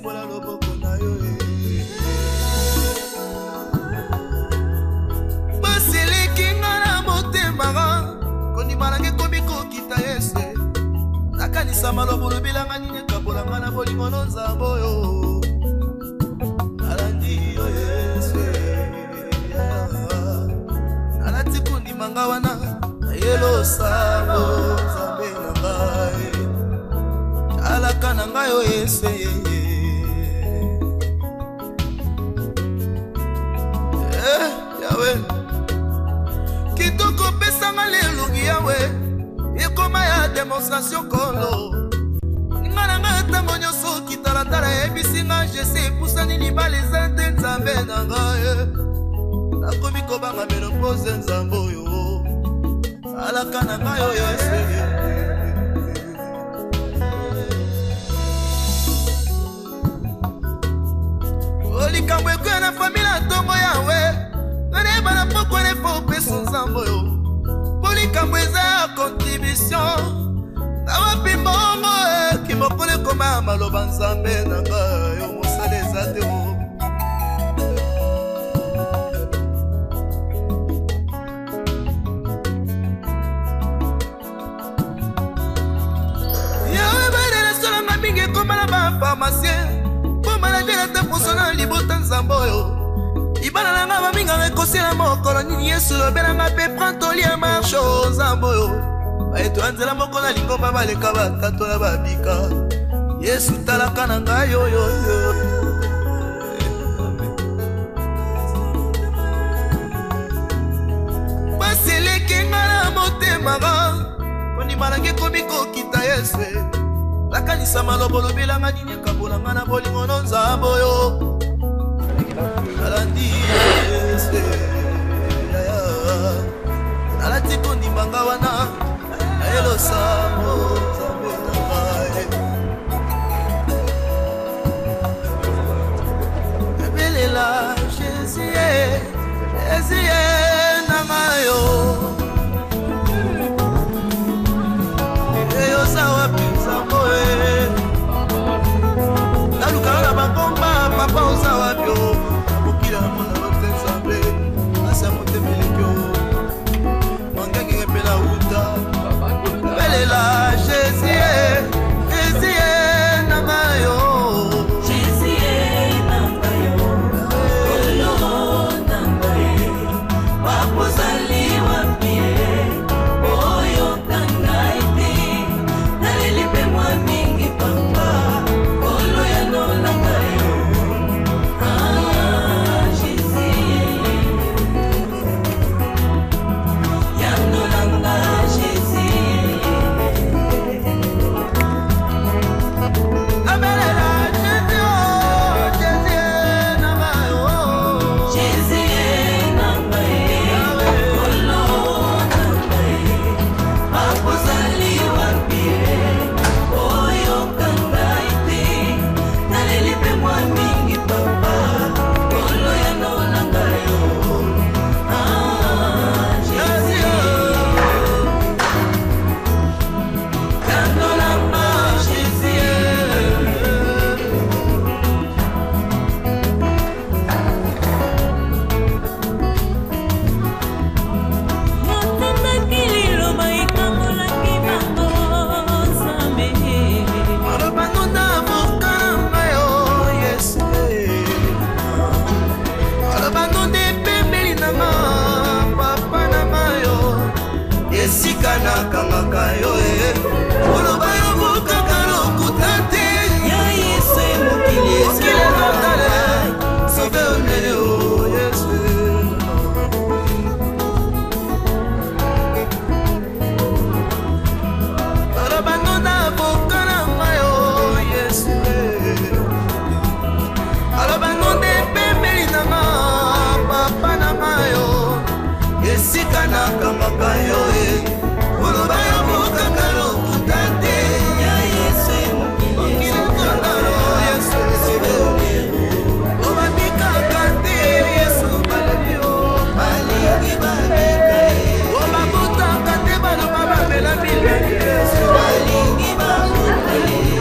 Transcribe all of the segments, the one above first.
sembola loboko na yo basiliki nga na motema kondima nange komi kokita Yesu nakanisa maloba olobilanga nini ekabolanga na bolingo no nzambe oyo nalandi yo Yesu nalati kondima nga wana nayelo sango nzambe na ngai alaka na ngai yo Yesu yawe kitoko pesanga lelungi yawe ekoma ya demonstration kolo ninga na ngai ntango nyonso kitalatala yebisi nga jese epusani libala eza te nzambe na ngai nakomi kobanga menopose nzambe oyo alaka na ngai oyo Yesu likambo ekoya na famile ya ntongo yawe nanayeba na pokwa nefa opesa nzambe oyo mpo likambo eza ya contribution na wapi mbongo kimokolo ekoma ya maloba nzambe na ngai yo mosala eza te yawe barelasonanga mingi ekoma na bafarmasien malgré ta personnel libota nzambe oyo ibana nanga baminga ekosela mokolo nini Yesu lobelanga mpe prantoli ya marshe nzambe oyo baeto nzela moko na lingomba baleka batatu na babika Yesu talaka na ngai oyo baseleki nga na motema kondima nange komi kokita Yesu nakanisa maloba olobelanga nini ekabolanga na bolingo no nzambe oyo nalandi Yesu nalati kondima nga wana nayelo sango nzambe na ngai ebelela Jésus na ngai yo eyoza wapi nzambe nalukala na bakomba papa oza wapi o nakokila mona lote nzambe asa motemeleki o mangenge mpela uta belela Jésus na ngai yo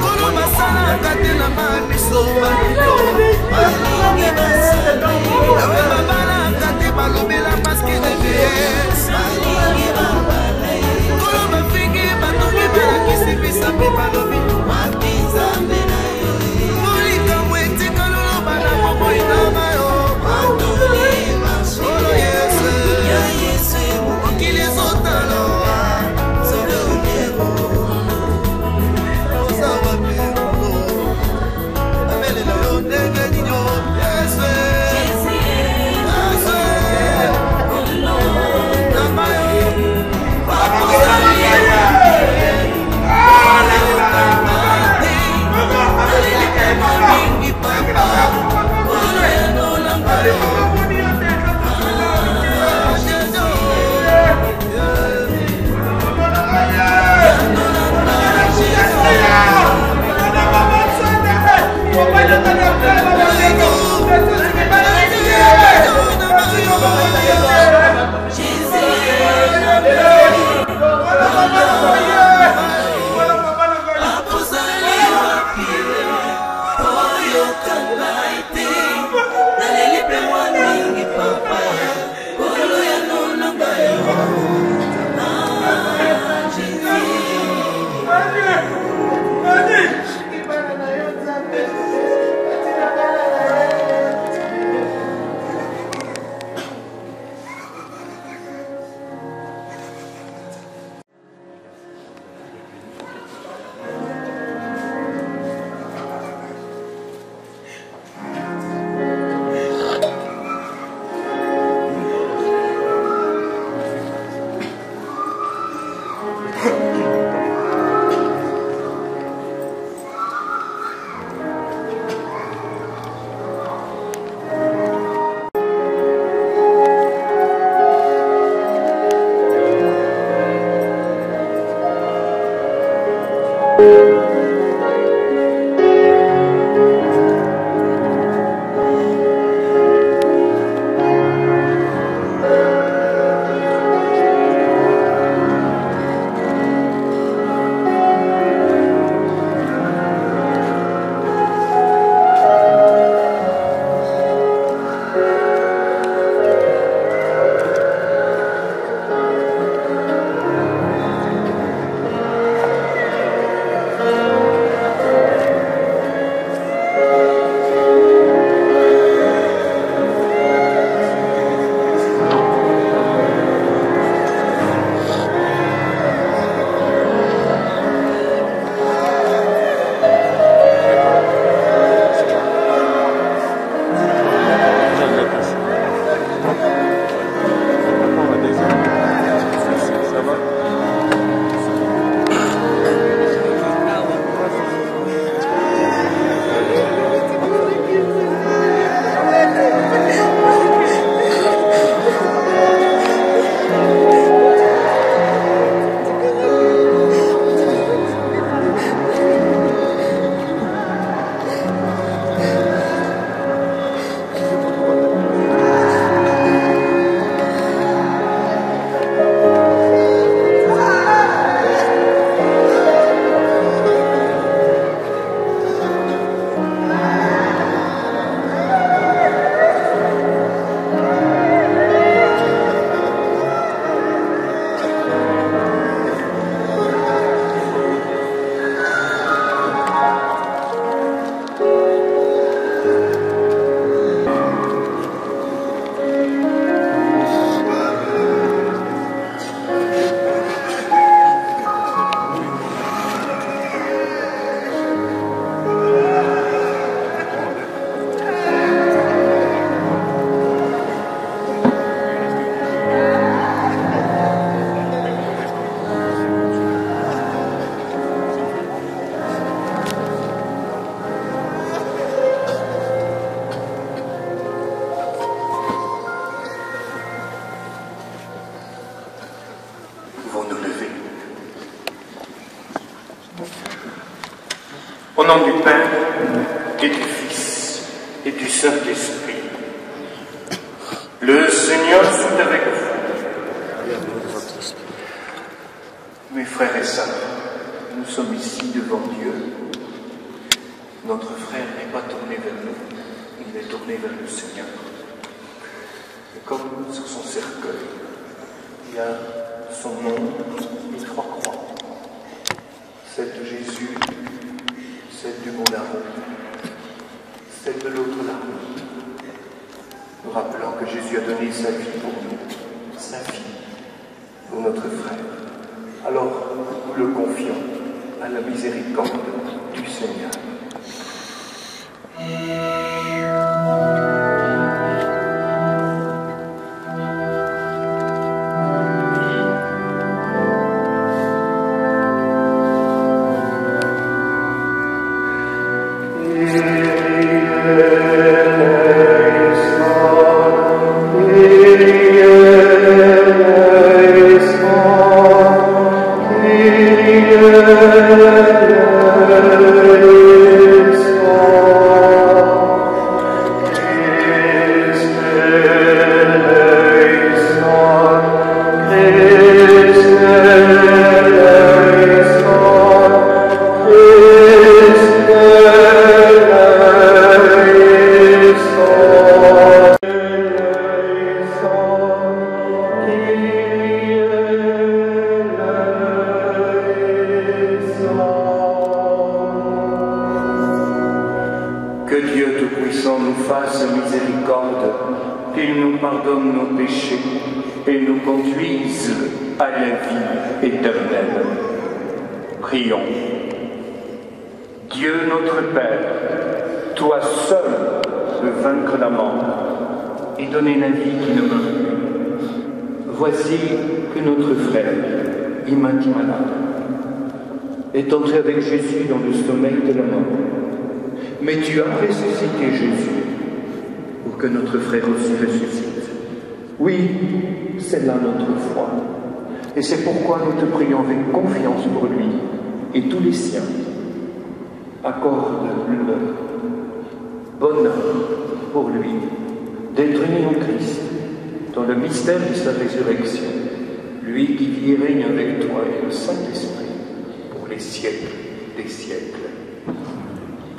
Kolo masana katela mabiso Au nom du Père et du Fils et du Saint-Esprit, le Seigneur soit avec vous. Mes frères et sœurs, nous sommes ici devant Dieu. Notre frère n'est pas tourné vers nous, il est tourné vers le Seigneur. Et comme sur son cercueil, il y a son nom et 3 croix. celle de Jésus, celle du monde amour, celle de l'autre là. Nous rappelons que Jésus a donné sa vie pour nous, sa vie pour notre frère. Alors, nous le confions à la miséricorde du Seigneur. Prions. Dieu notre Père, toi seul peux vaincre la mort et donner la vie qui ne meurt plus. Voici que notre frère, Immaculada, est entré avec Jésus dans le sommeil de la mort. Mais tu as ressuscité Jésus pour que notre frère aussi ressuscite. Oui, c'est là notre foi. Et c'est pourquoi nous te prions avec confiance pour lui et tous les siens. Accorde-le bonheur pour lui d'être né en Christ dans le mystère de sa résurrection, lui qui vit et règne avec toi et le Saint-Esprit pour les siècles des siècles.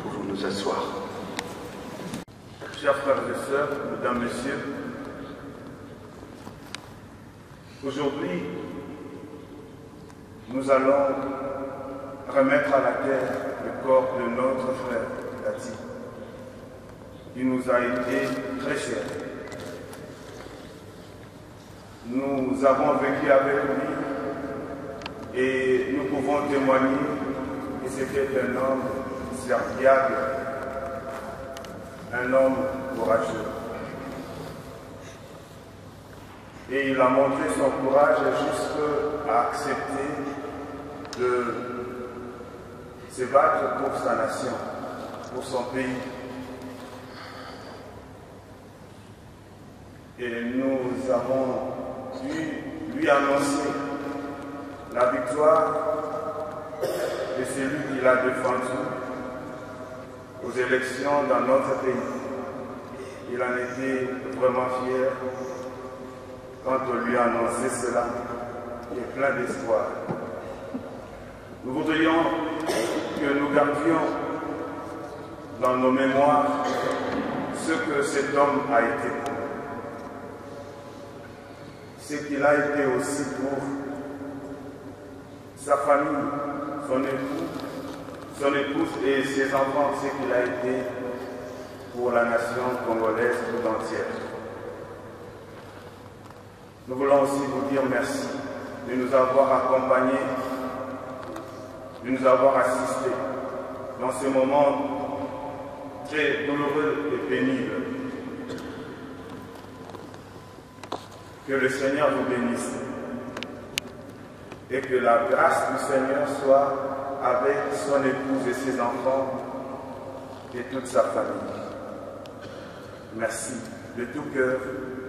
Pouvons nous asseoir. Chers frères et sœurs, mesdames, messieurs, aujourd'hui, nous allons remettre à la terre le corps de notre frère Dati, qui nous a été très cher. Nous avons vécu avec lui et nous pouvons témoigner que c'était un homme serviable, un homme courageux. Et il a montré son courage jusqu'à accepter de se battre pour sa nation, pour son pays. Et nous avons dû lui annoncer la victoire de celui qui l'a défendu aux élections dans notre pays. Il en était vraiment fier quand on lui a annoncé cela. Il est plein d'espoir. Nous voudrions que nous gardions dans nos mémoires ce que cet homme a été pour nous. Ce qu'il a été aussi pour sa famille, son épouse et ses enfants, ce qu'il a été pour la nation congolaise tout entière. Nous voulons aussi vous dire merci de nous avoir accompagnés, de nous avoir assistés dans ce moment très douloureux et pénible. Que le Seigneur vous bénisse et que la grâce du Seigneur soit avec son épouse et ses enfants et toute sa famille. Merci de tout cœur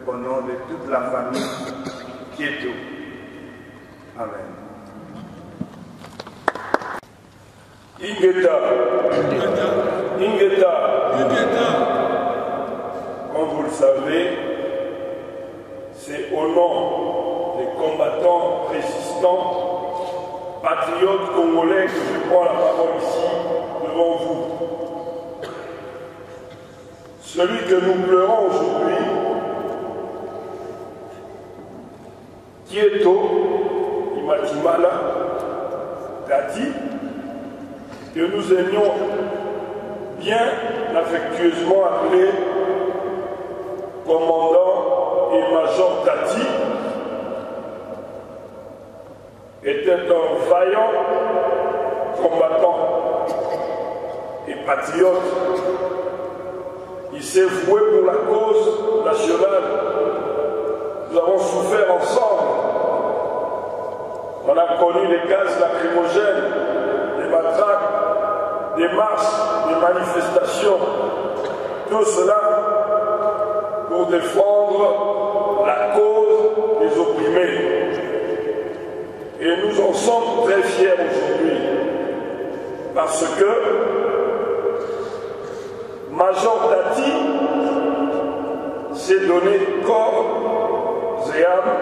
au nom de toute la famille Kieto. Amen. Ingeta. Comme vous le savez, c'est au nom des combattants résistants, patriotes congolais que je prends la parole ici devant vous. Celui que nous pleurons aujourd'hui, Kieto Immaculada Dati, que nous aimions bien affectueusement appeler commandant et major Tati, était un vaillant combattant et patriote. Il s'est voué pour la cause nationale. Nous avons souffert ensemble. On a connu les gaz lacrymogènes, les matraques, des marches, des manifestations. Tout cela pour défendre la cause des opprimés. Et nous en sommes très fiers aujourd'hui. Parce que Major Tati s'est donné corps et âme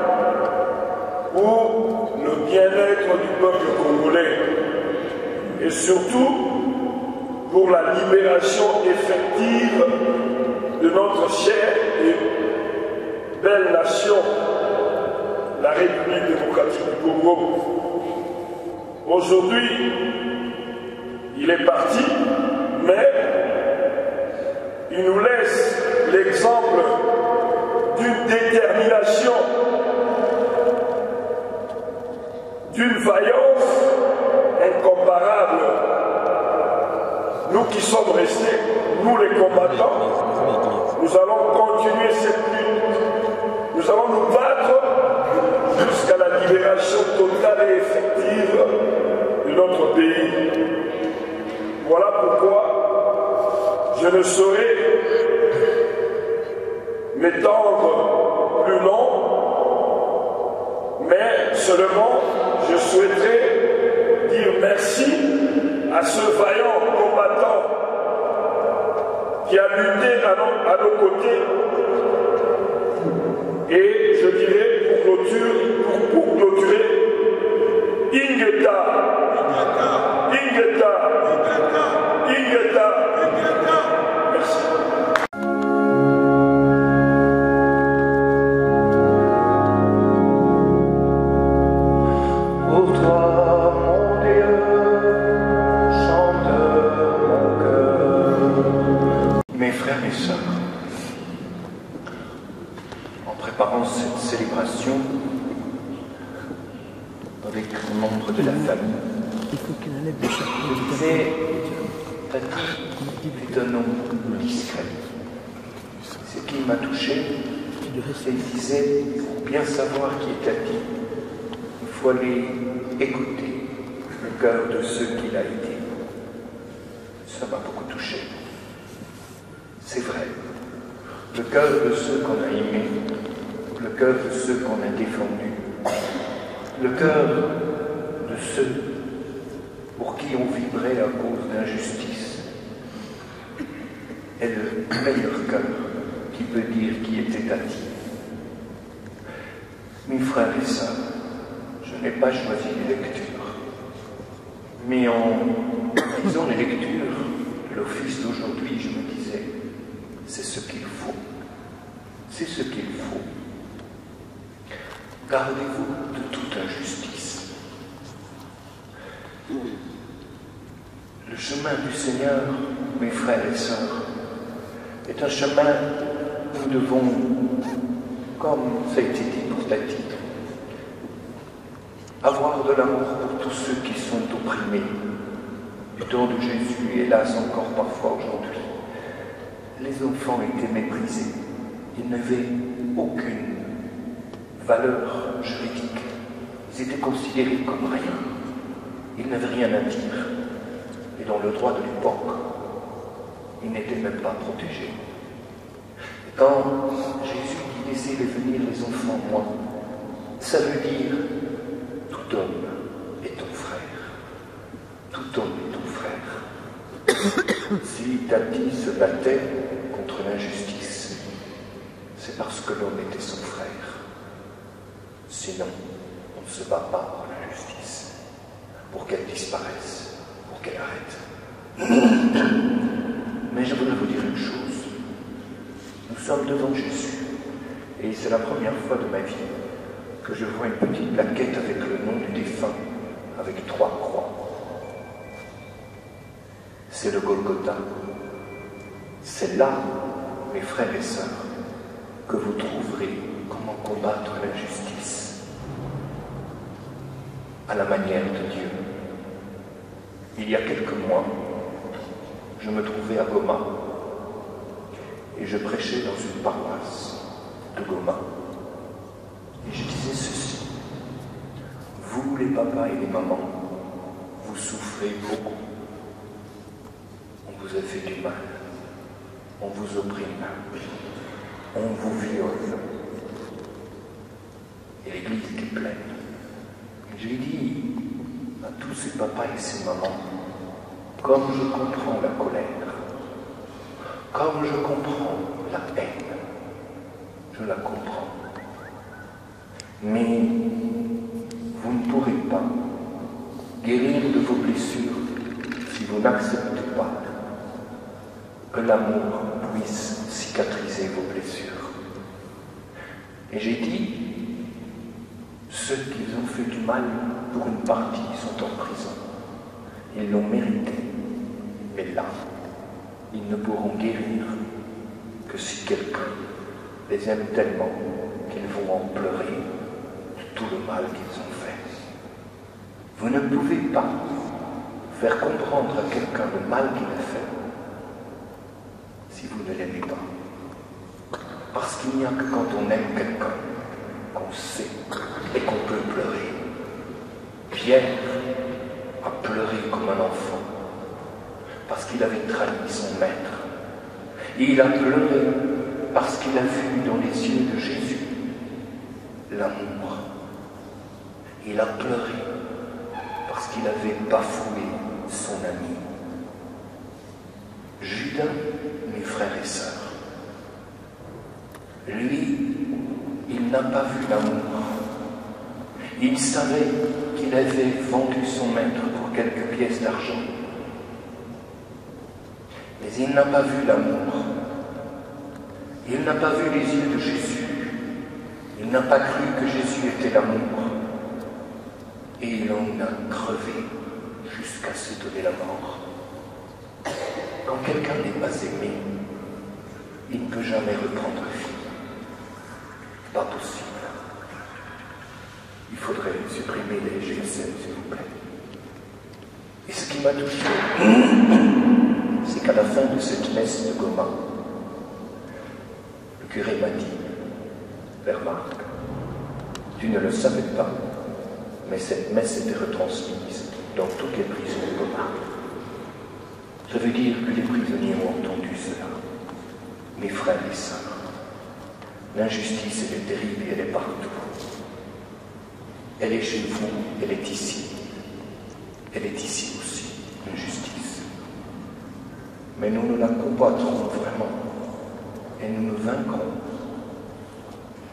pour le bien-être du peuple congolais et surtout pour la libération effective de notre chère et belle nation, la République démocratique du Congo. Aujourd'hui, il est parti, mais il nous laisse l'exemple d'une détermination, d'une vaillance incomparable. Nous qui sommes restés, nous les combattants, nous allons continuer cette lutte. Nous allons nous battre jusqu'à la libération totale et effective de notre pays. Voilà pourquoi je ne saurais m'étendre plus long, mais seulement je souhaiterais dire merci à ce vaillant combattant qui a lutté à nos côtés. Et je dirais pour clôturer, Ingeta, Ingeta, Ingeta. Merci. Pour toi, mon Dieu, chante mon cœur. Mes frères et sœurs, en préparant cette célébration avec membres de la famille, je disais, Tati est un nom discret. Ce qui m'a touché, c'est qu'il disait, pour bien savoir qui est Tati, il faut aller écouter le cœur de ceux qu'il a été. Ça m'a beaucoup touché. C'est vrai. Le cœur de ceux qu'on a aimés, le cœur de ceux qu'on a défendus, le cœur de ceux pour qui on vibrait à cause d'injustice, est le meilleur cœur qui peut dire qui était Tati. Mes frères et sœurs, je n'ai pas choisi les lectures, mais en lisant les lectures de l'office d'aujourd'hui, je me disais, c'est ce qu'il faut. C'est ce qu'il faut. Gardez-vous de toute injustice. Le chemin du Seigneur, mes frères et sœurs, est un chemin où nous devons, comme ça a été dit pour Tati, avoir de l'amour pour tous ceux qui sont opprimés. Du temps de Jésus, hélas encore parfois aujourd'hui, les enfants étaient méprisés. Ils n'avaient aucune valeur juridique. Ils étaient considérés comme rien. Ils n'avaient rien à dire. Et dans le droit de l'époque, ils n'étaient même pas protégés. Et quand Jésus dit laissez venir les enfants, moi, ça veut dire tout homme est ton frère. Tout homme est ton frère. Si Tati se battait contre l'injustice, c'est parce que l'homme était son frère. Sinon, on ne se bat pas pour l'injustice, pour qu'elle disparaisse, pour qu'elle arrête. Mais je voudrais vous dire une chose. Nous sommes devant Jésus, et c'est la première fois de ma vie que je vois une petite plaquette avec le nom du défunt, avec 3 croix. c'est le Golgotha. C'est là, mes frères et sœurs, que vous trouverez comment combattre l'injustice à la manière de Dieu. Il y a quelques mois, je me trouvais à Goma et je prêchais dans une paroisse de Goma. Et je disais ceci: vous les papas et les mamans, vous souffrez beaucoup. On vous a fait du mal, on vous opprime, on vous viole. Et l'église était pleine. Et j'ai dit à tous ces papas et ces mamans, comme je comprends la colère, comme je comprends la haine, je la comprends. Mais vous ne pourrez pas guérir de vos blessures si vous n'acceptez pas que l'amour puisse cicatriser vos blessures. Et j'ai dit, ceux qui ont fait du mal, pour une partie, sont en prison. Ils l'ont mérité. Mais là, ils ne pourront guérir que si quelqu'un les aime tellement qu'ils vont en pleurer de tout le mal qu'ils ont fait. Vous ne pouvez pas faire comprendre à quelqu'un le mal qu'il a fait si vous ne l'aimez pas. Parce qu'il n'y a que quand on aime quelqu'un qu'on sait et qu'on peut pleurer. Pierre a pleuré comme un enfant parce qu'il avait trahi son maître. Et il a pleuré parce qu'il a vu dans les yeux de Jésus l'amour. Il a pleuré parce qu'il avait bafoué son ami. Judas, mes frères et sœurs, lui, il n'a pas vu l'amour. Il savait qu'il avait vendu son maître pour quelques pièces d'argent. Mais il n'a pas vu l'amour. Il n'a pas vu les yeux de Jésus. Il n'a pas cru que Jésus était l'amour. Et il en a crevé jusqu'à se donner la mort. Quand quelqu'un n'est pas aimé, il ne peut jamais reprendre vie. Pas possible. Il faudrait supprimer les GSM, s'il vous plaît. Et ce qui m'a touché, c'est qu'à la fin de cette messe de Goma, le curé m'a dit, Père Marc, tu ne le savais pas, mais cette messe était retransmise dans toutes les prisons de Goma. Ça veut dire que les prisonniers ont entendu cela. Mes frères et sœurs, l'injustice, elle est terrible et elle est partout. Elle est chez vous, elle est ici. Elle est ici aussi, l'injustice. Mais nous la combattrons vraiment et nous vaincrons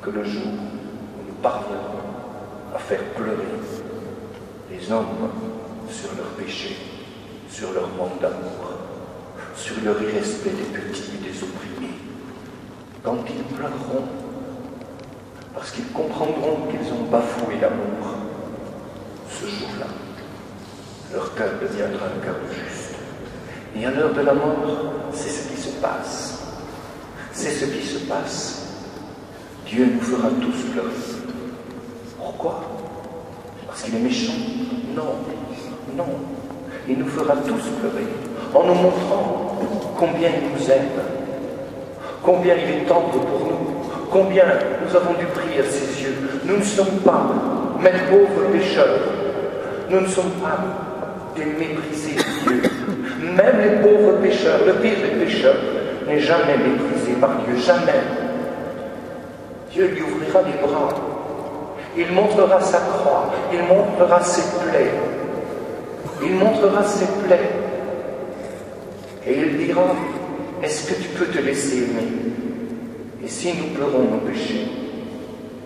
que le jour où nous parviendrons à faire pleurer les hommes sur leurs péchés, sur leur manque d'amour, sur leur irrespect des petits et des opprimés. Quand ils pleureront, parce qu'ils comprendront qu'ils ont bafoué l'amour, ce jour-là, leur cœur deviendra un cœur de juste. Et à l'heure de la mort, c'est ce qui se passe. C'est ce qui se passe. Dieu nous fera tous pleurer. Pourquoi? Parce qu'il est méchant? Non, non. Il nous fera tous pleurer en nous montrant combien il nous aime, combien il est tendre pour nous, combien nous avons du prix à ses yeux. Nous ne sommes pas, même pauvres pécheurs, nous ne sommes pas des méprisés de Dieu. Même les pauvres pécheurs, le pire des pécheurs, n'est jamais méprisé par Dieu, jamais. Dieu lui ouvrira les bras, il montrera sa croix, il montrera ses plaies, il montrera ses plaies, et il dira, est-ce que tu peux te laisser aimer? Et si nous pleurons nos péchés,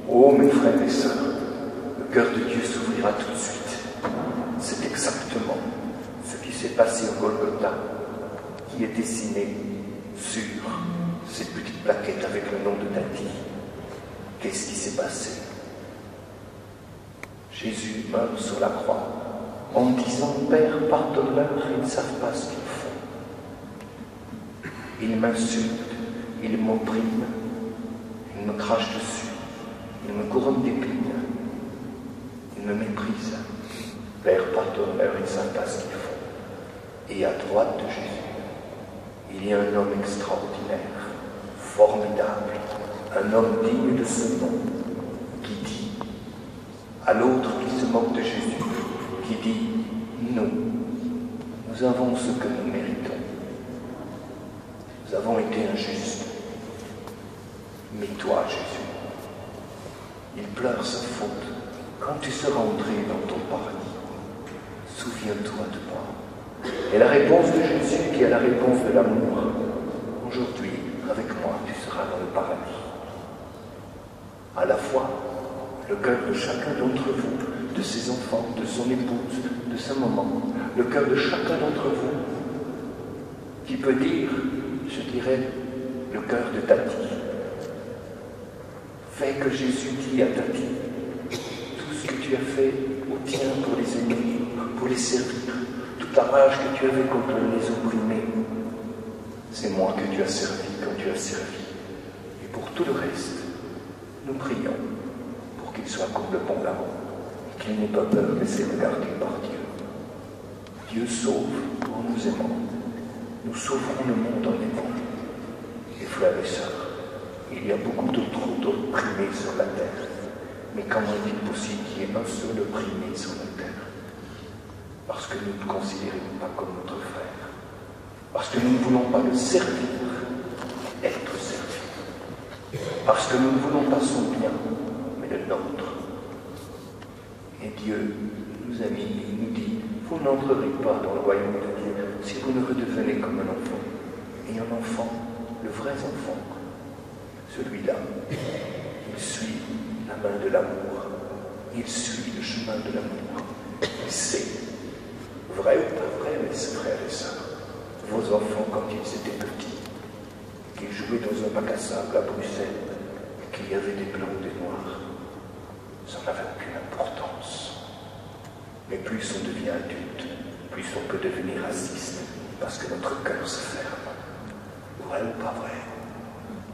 oh mes frères et sœurs, le cœur de Dieu s'ouvrira tout de suite. C'est exactement ce qui s'est passé au Golgotha, qui est dessiné sur cette petite plaquette avec le nom de Tati. Qu'est-ce qui s'est passé? Jésus meurt sur la croix en disant, Père, pardonne-leur, ils ne savent pas ce qu'ils font. Il m'insulte, il m'opprime, il me crache dessus, il me couronne d'épines, il me méprise. Père, pardonne-leur, ils ne savent pas ce qu'ils font. Et à droite de Jésus, il y a un homme extraordinaire, formidable, un homme digne de ce nom, qui dit à l'autre qui se moque de Jésus, qui dit, nous avons ce que nous méritons. Nous avons été injustes. Mais toi, Jésus, il pleure sa faute. Quand tu seras entré dans ton paradis, souviens-toi de moi. Et la réponse de Jésus, qui est la réponse de l'amour, aujourd'hui, avec moi, tu seras dans le paradis. À la fois, le cœur de chacun d'entre vous, de ses enfants, de son épouse, de sa maman, le cœur de chacun d'entre vous, qui peut dire, je dirais, le cœur de Tati. Fais que Jésus dit à Tati, tout ce que tu as fait au tien pour les aimer, pour les servir, toute la rage que tu avais contre les opprimés, c'est moi que tu as servi quand tu as servi. Et pour tout le reste, nous prions pour qu'il soit comme le bon larron et qu'il n'ait pas peur de laisser regarder par Dieu. Dieu sauve en nous aimant. Nous sauverons le monde en aimant. Et frères et sœurs, il y a beaucoup d'autres opprimés sur la terre. Mais comment est-il possible qu'il y ait un seul opprimé sur la terre? Parce que nous ne le considérons pas comme notre frère. Parce que nous ne voulons pas le servir, être servi. Parce que nous ne voulons pas son bien, mais le nôtre. Et Dieu nous a mis, il nous dit, vous n'entrerez pas dans le royaume de Dieu si vous ne redevenez comme un enfant. Et un enfant, le vrai enfant, celui-là, il suit la main de l'amour, il suit le chemin de l'amour, il sait, vrai ou pas vrai, mes frères et sœurs, vos enfants quand ils étaient petits, qu'ils jouaient dans un bac à sable à Bruxelles, et qu'il y avait des blancs ou des noirs, ça n'avait aucune importance. Mais plus on devient adulte, plus on peut devenir raciste, parce que notre cœur se ferme. Vrai ou pas vrai?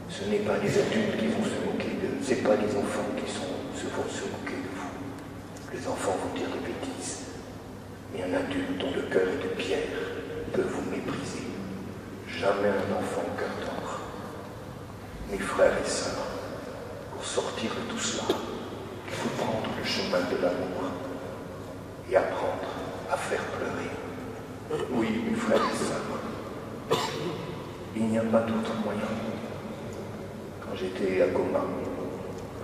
Ce n'est pas les adultes qui vont se moquer d'eux, ce n'est pas les enfants qui vont se moquer de vous. Les enfants vont dire des bêtises. Mais un adulte dont le cœur est de pierre peut vous mépriser. Jamais un enfant au cœur d'or. Mes frères et sœurs, pour sortir de tout cela, il faut prendre le chemin de l'amour et apprendre à faire pleurer. Oui, mes frères et sœurs, il n'y a pas d'autre moyen. Quand j'étais à Goma,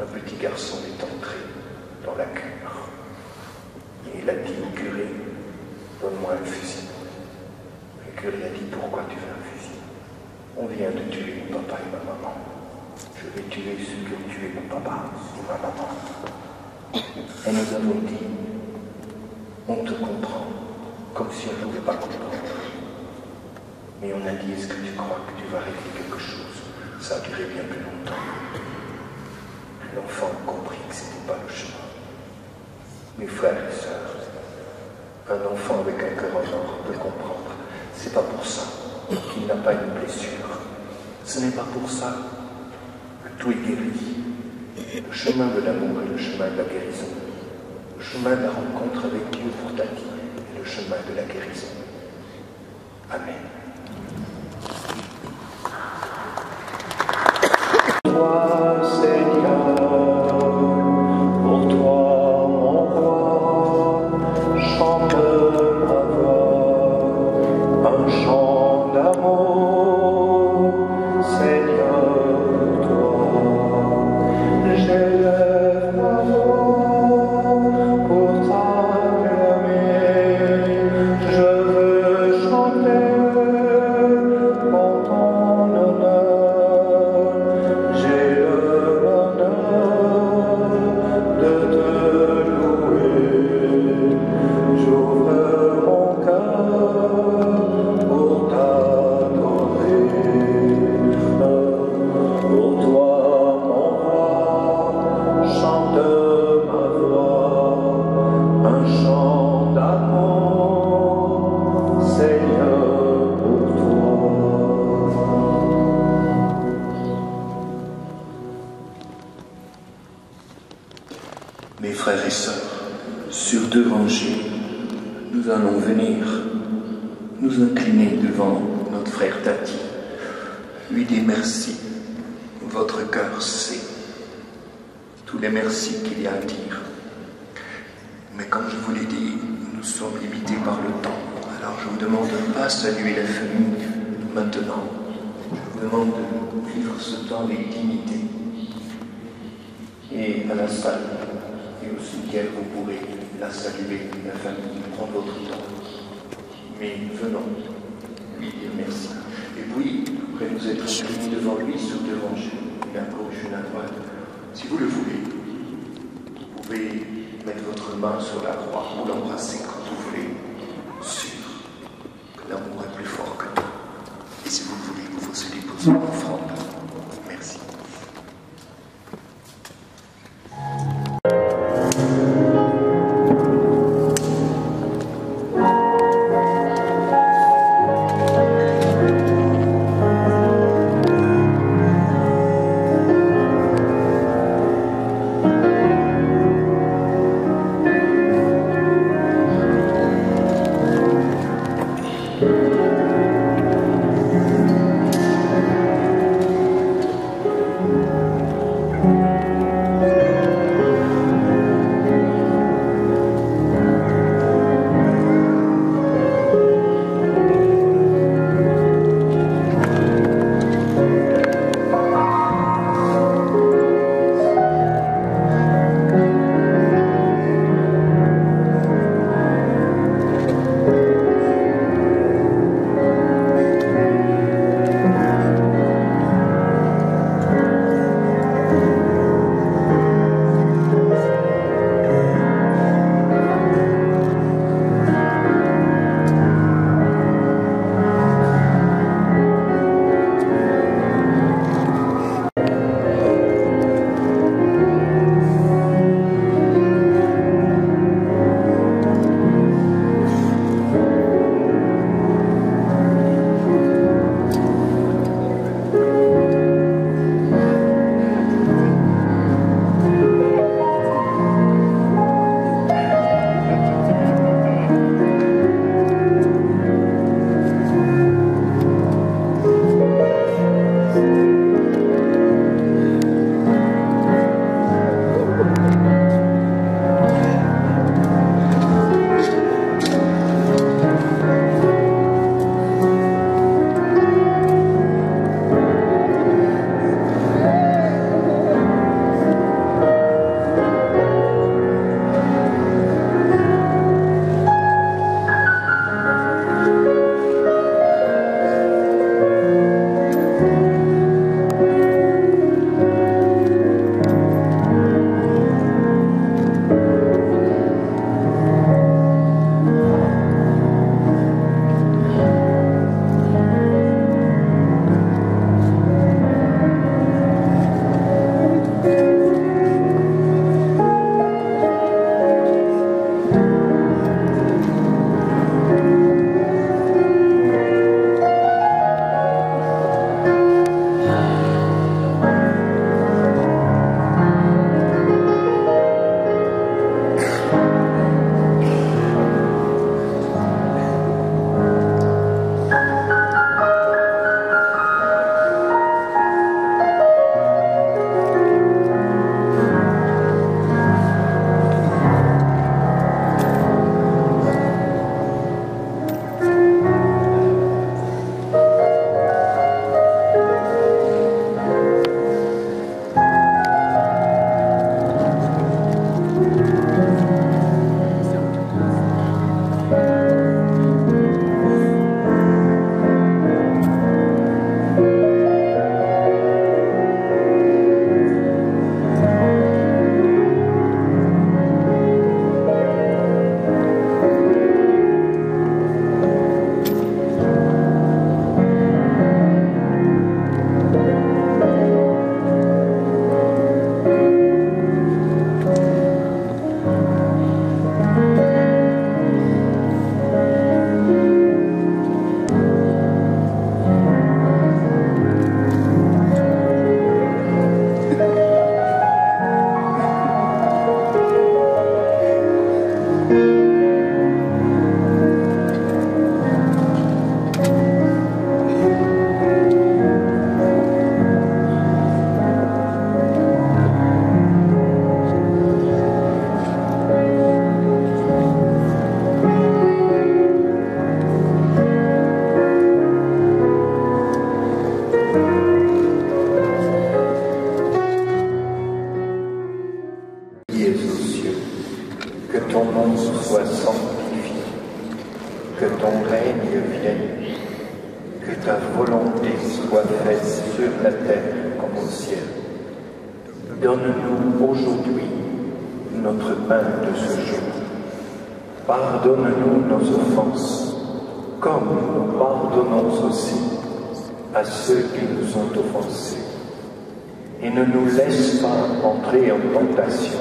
un petit garçon est entré dans la cure et il a dit au curé, donne-moi un fusil. Le curé a dit, pourquoi tu veux un fusil? On vient de tuer mon papa et ma maman. Je vais tuer ceux qui ont tué mon papa et ma maman. Et nous avons dit, on te comprend, comme si on ne pouvait pas comprendre. Mais on a dit, est-ce que tu crois que tu vas régler quelque chose? Ça a duré bien plus longtemps. L'enfant a compris que ce n'était pas le chemin. Mes frères et sœurs, un enfant avec un cœur en or peut comprendre. C'est pas pour ça qu'il n'a pas une blessure. Ce n'est pas pour ça que tout est guéri. Le chemin de l'amour est le chemin de la guérison. Le chemin de la rencontre avec Dieu pour ta vie est le chemin de la guérison. Amen. Toi, Seigneur, pour toi, mon roi, chante ma voix, un chant d'amour, Seigneur, toi, j'élève ma voix pour t'acclamer, je veux chanter. Sur 2 rangées, nous allons venir nous incliner devant notre frère Tati, lui dire merci. Votre cœur sait tous les merci qu'il y a à dire. Mais comme je vous l'ai dit, nous sommes limités par le temps. Alors je vous demande de ne pas saluer la famille maintenant. Je vous demande de vivre ce temps avec dignité. Et à la salle et au cimetière, vous pourrez la saluer, la famille, prendre votre temps. Mais venons lui dire merci. Et puis, après nous être inclinés devant lui sur 2 rangées, une à gauche, une à droite. Si vous le voulez, vous pouvez mettre votre main sur la croix ou l'embrasser quand vous voulez, sûr que l'amour est plus fort que tout. Et si vous le voulez, vous vous déposer une offrande. Merci. soit sanctifié, que ton règne vienne, que ta volonté soit faite sur la terre comme au ciel. Donne-nous aujourd'hui notre pain de ce jour. Pardonne-nous nos offenses, comme nous pardonnons aussi à ceux qui nous ont offensés. Et ne nous laisse pas entrer en tentation,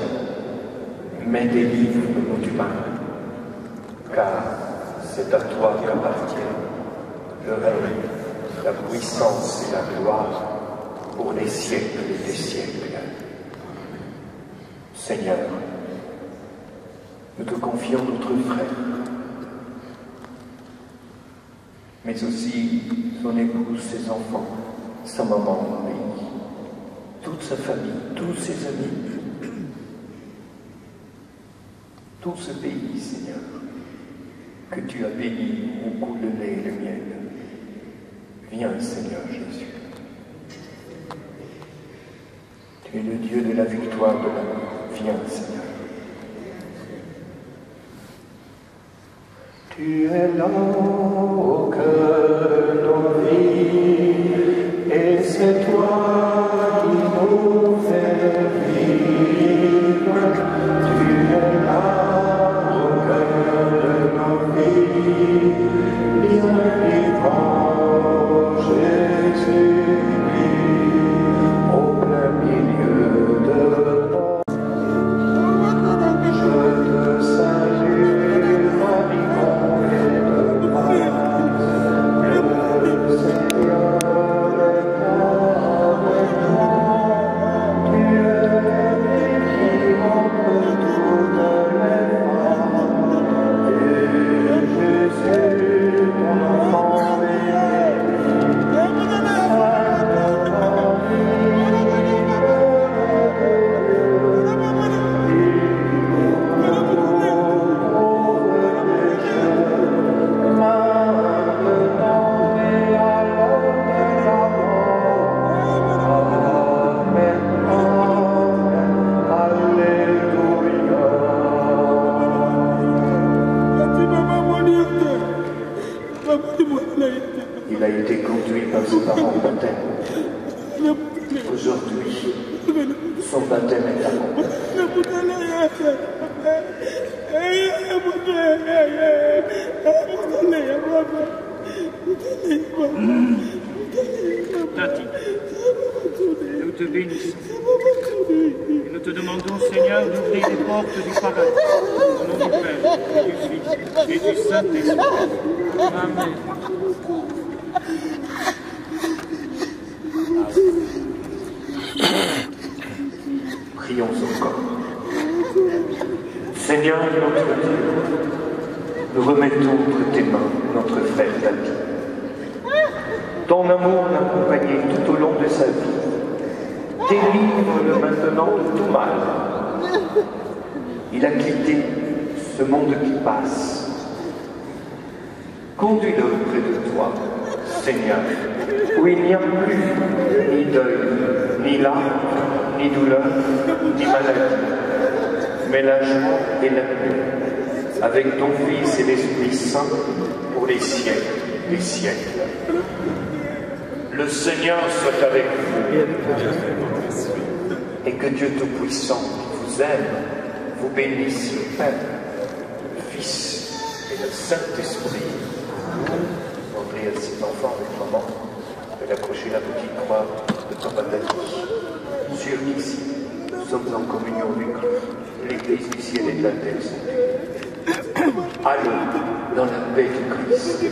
mais délivre-nous du mal. Car c'est à toi qu'appartient le règne, la puissance et la gloire pour les siècles et des siècles. Seigneur, nous te confions notre frère, mais aussi son épouse, ses enfants, sa maman, lui, toute sa famille, tous ses amis, tout ce pays, Seigneur, que tu as béni où coule le lait et le miel. Viens, Seigneur Jésus. Tu es le Dieu de la victoire de l'amour. Viens, Seigneur. Tu es là au cœur de nos vies, et c'est toi qui nous fais vivre. Tu es là au cœur de nos vies, bien vivant Jésus, au plein milieu de nos. Il a été conduit par ses parents au baptême. Aujourd'hui, son baptême est accompli. Tati, nous te bénissons. Et nous te demandons, Seigneur, d'ouvrir les portes du paradis. Au nom du Père, et du Fils, et du Saint-Esprit. Amen. Prions encore. Seigneur notre Dieu, nous remettons entre tes mains notre frère Tati. Ton amour l'a accompagné tout au long de sa vie. Délivre-le maintenant de tout mal. Il a quitté ce monde qui passe. Conduis-le près de toi, Seigneur, où il n'y a plus ni deuil, ni larmes, ni douleur, ni maladie, mais la joie et la paix, avec ton Fils et l'Esprit Saint, pour les siècles des siècles. Le Seigneur soit avec vous, et que Dieu Tout-Puissant, qui vous aime, vous bénisse, le Père, le Fils et le Saint-Esprit. Demandez à cet enfant avec maman de d'accrocher la petite croix de Papa Tati. Sûr qu'ici, nous sommes en communion avec l'Église du ciel et de la terre. Allons dans la paix du Christ.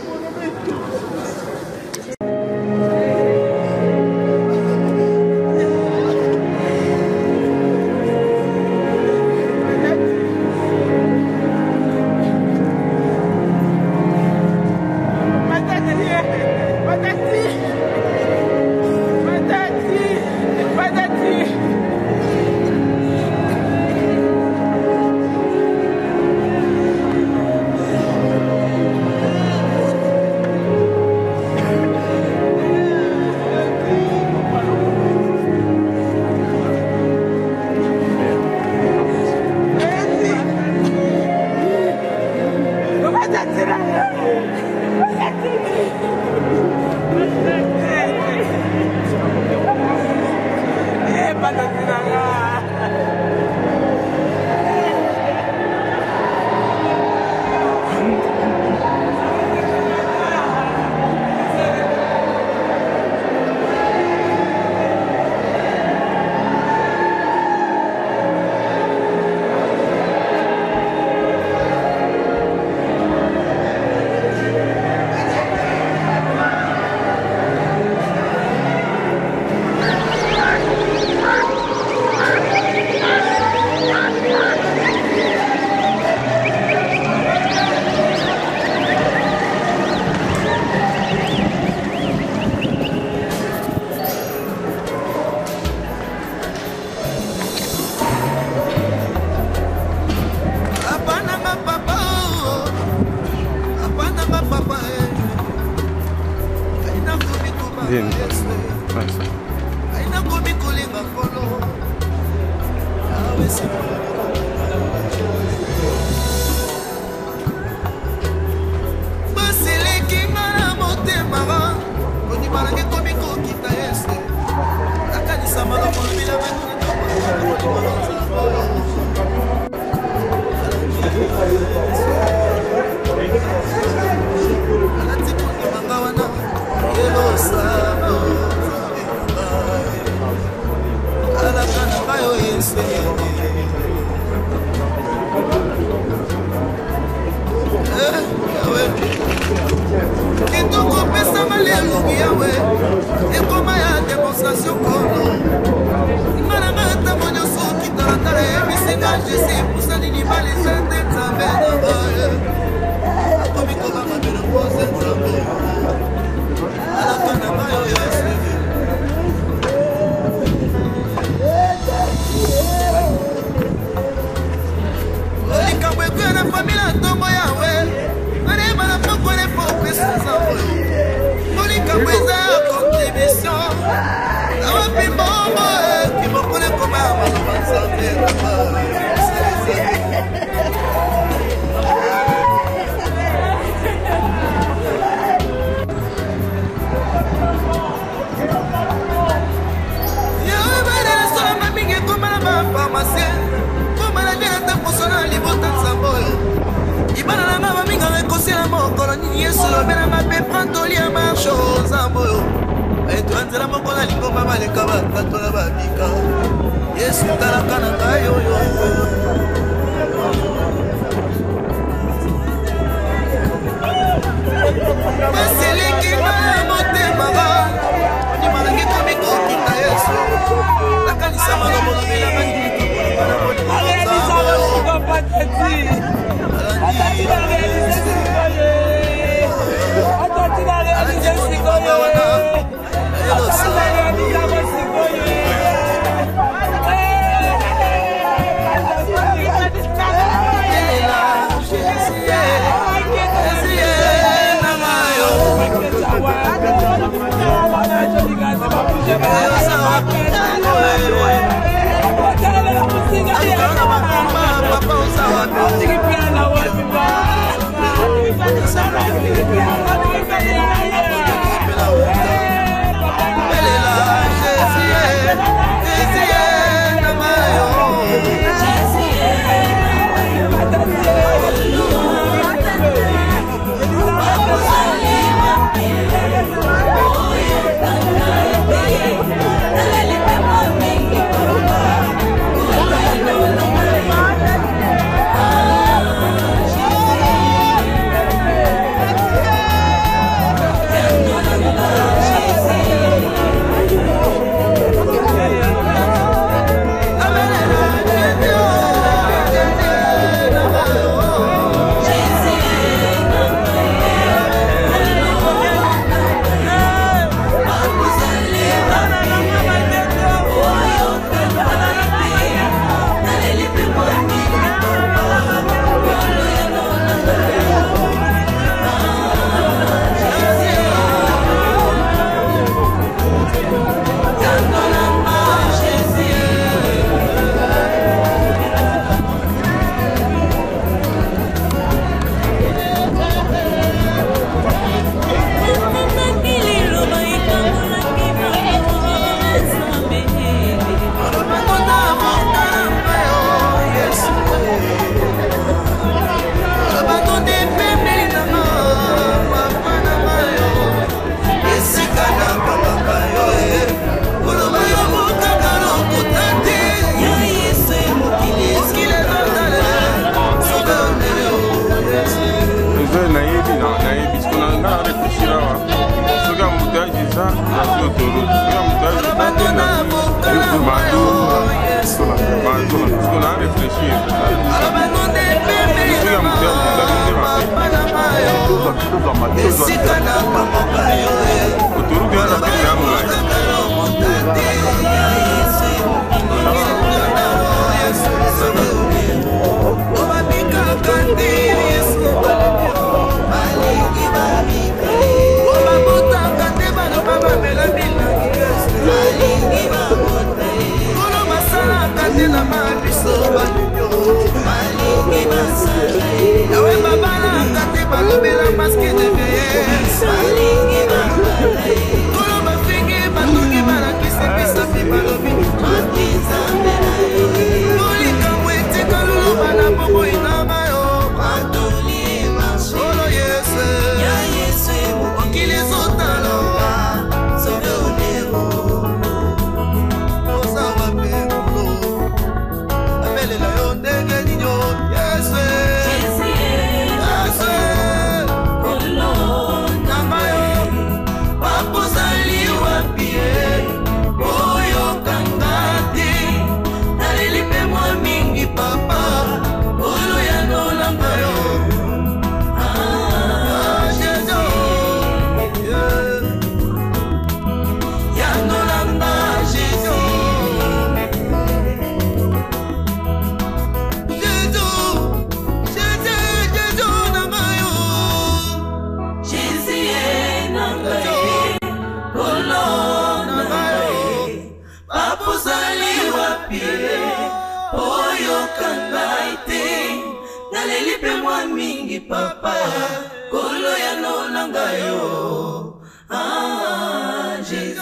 Bella Yawe babala kate balobela maske de vieillesse. Kolo bafingi batongi balakisi bisapi balobi. Molika mwete kalulu bana bobo inama yo. Solo Yesu. Okili zotalo. Osawa perulo. Amelela yo ndenge ninyo. Yesu. Papa, kolo ya nolanga yo, ah, Jésus.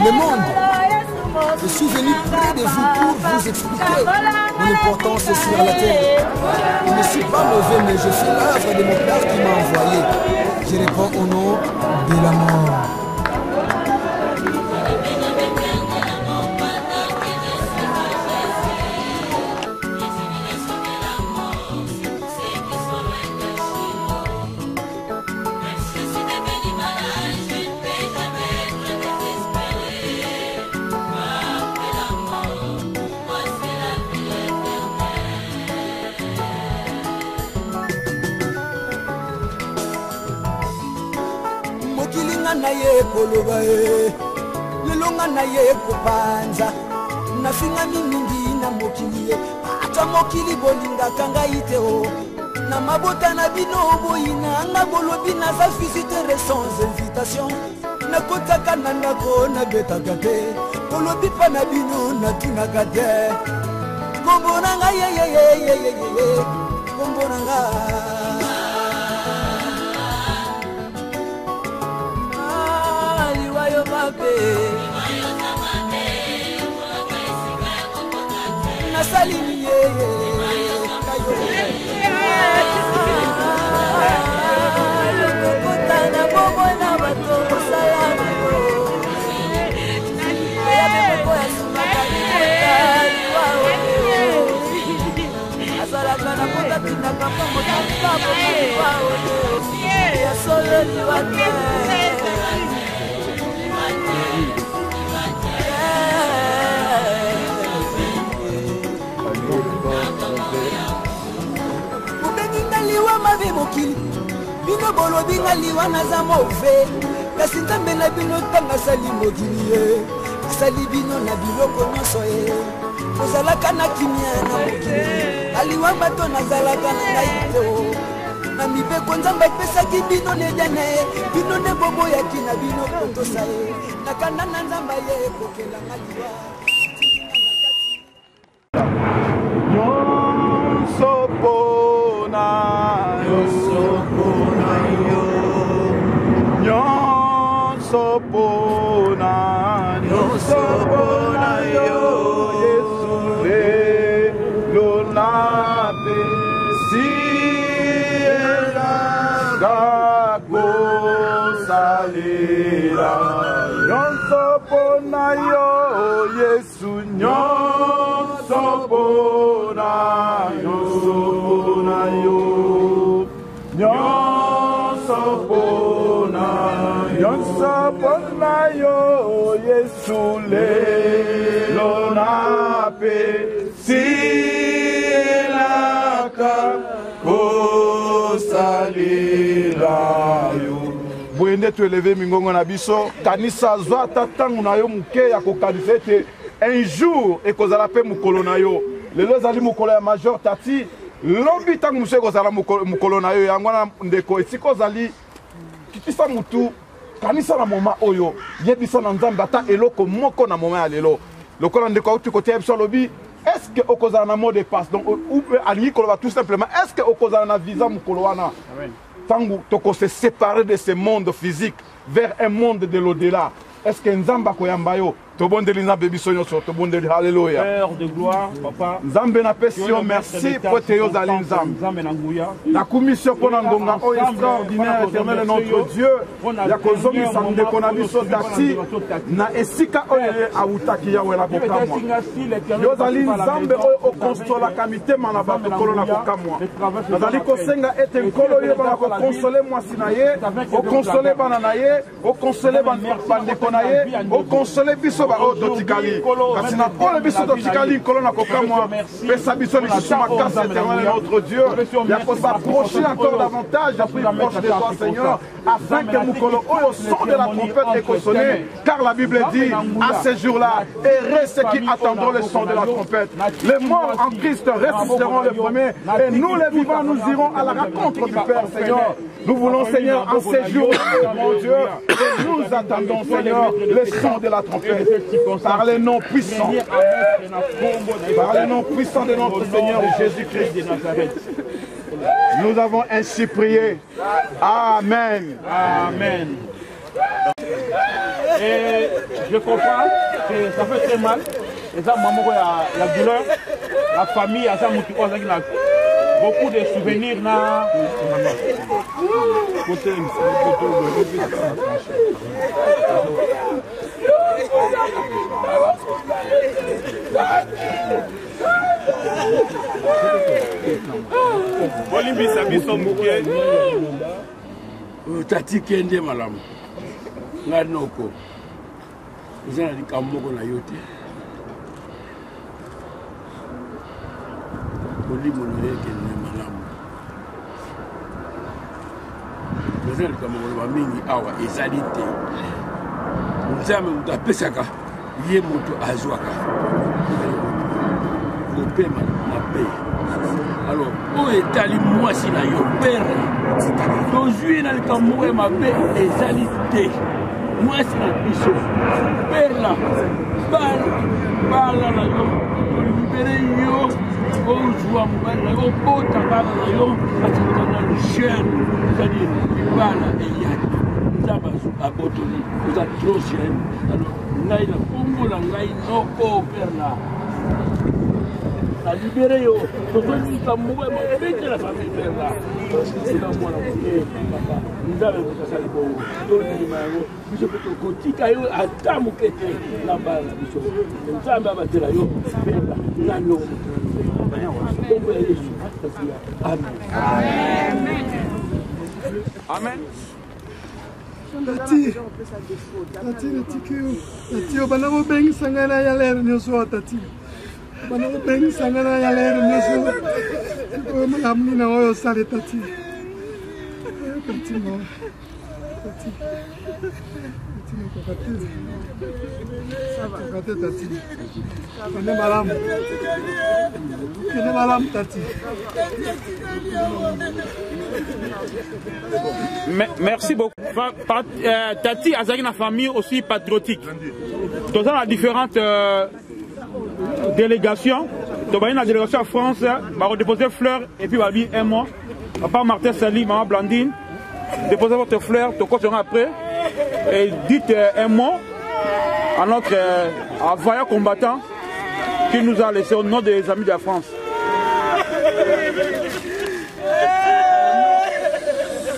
Le monde, je suis venu près de vous pour vous expliquer mon importance sur la terre. Je ne suis pas mauvais, mais je fais l'œuvre de mon Père qui m'a envoyé. Je réponds au nom de la mort. Na ye koloba e lelonga na ye kopanza nafinga mingi na mokili ye ata mokili bolinga kanga ite o na mabota na bino boyina nga bolobi naza visiteur sans invitation nakotaka na ndako nabetaka te bolobi pa na bino natunaka te kombo na nga ye kombo na nga Nasalini ye lokota na bobo na bato salama yo ya bebo ya sumaka azalaka na kota tinaka mpongo na papo ya solo liwate mokili bino bolobi nga liwa naza move kasi nzambe na bino ntango asali mokili ye asali bino na biloko nyonso ye ozalaka na kimia na mokili aliwa bato nazalaka na ngai te o na mibeko nzambe apesaki bino nedia na ye bino nde boboyaki na bino kotosa ye nakanda na nzambe ye ekokelanga liwa nde toeleve mingongo na biso kanisa zwa ata ntango na yo moke ya kokanisa ete un jour ekozala mpe mokolo na yo lelo ezali mokolo ya major Tati lobi ntango mosu ekozala mokolo na yo yango wana ndeko esika ozali kitisa mutu kanisa na moma oyo yebisa na nzambe ata eloko moko na moma ya lelo lokola ndeko auti kotia biso alobi est-ce que okozala na mot de passe donc ou alingi koloba tout simplement est-ce que okozala na visa mokolo wana tangu toko se séparer de ce monde physique vers un monde de l'au-delà est-ce que nzamba koyamba yo tobondeli nzambe biso nyonso tobondeli haleluya Père de gloire papa nzambe na pesi yo merci po te yo zali nzambe na commission mpona ngonga oyo extraordinaire éternel notre Dieu ya kozongisa ndeko na biso Tati na esika oyo awutaki yawe na kokamwa yo zali nzambe oyo okonsolaka mitema na bato kolo na kokamwa nazali kosenga ete nkolo oyebana kokonsole mwasi na ye okonsole bana na ye okonsole bandeko na ye okonsole biso oyo totikali kasi na oyo biso totikali nkolo na kokamwa pesa biso lisusu makasi éternel notre Dieu ya s'approcher encore davantage à plus proche de toi Seigneur afin que mokolo oyo son de la trompette est sonné car la Bible dit à ce jour-là heureux ceux qui attendront le son de la trompette les morts en Christ ressusciteront les premiers et nous les vivants nous irons à la rencontre du Père Seigneur nous voulons Seigneur en ces jours mon Dieu et nous attendons Seigneur le son de la trompette par les noms puissants de notre Seigneur Jésus-Christ de Nazareth. Nous avons ainsi prié. Amen. Amen. Et je comprends que ça fait très mal. Et ça, maman, la douleur, la famille, ça, beaucoup de souvenirs. Tati kende malamu ngari noko uzana likamoko na yote olimo na yeke ne malamu uzana likamoko ba mingi awa ezali te nzambe mutapesaka ye moto azwaka kopema na pe alors oyo etali mwasi na yo pere tozwi na likambo ya mabe ezali te mwasi na biso perla bala na yo olibere yo ozwa mobali na yo obota bala na yo atikana jeune ezali libala eyali nzambe abotoli oza trop jeune alors ngai na kombo na ngai noko perla a libéré yo tozoli likambo ya mabete na famille perla sika mwana papa nzambe mokasali bongo tolima yango biso mpe tokotika yo ata moke te na bala na biso nzambe abatela yo perla nzambe yo kombo ya yesu amen amen Tati natiki yo Tati yo bana bobengisa ngai na ya lero nyonso Tati bana bobengisa ngai na ya lero nyonso oyo malamu nini oyo osali Tati Tati mo Tati kokate Tati kende malamu Tati. Merci beaucoup. Tati a une famille aussi patriotique. Dans la différentes délégations, dans la délégation en France, on va déposer fleurs et puis on va dire un mois. Papa Martin Sali, maman Blandine, déposez votre fleur, tu continueras après. Et dites un mot à notre vaillant combattant qui nous a laissé au nom des amis de la France.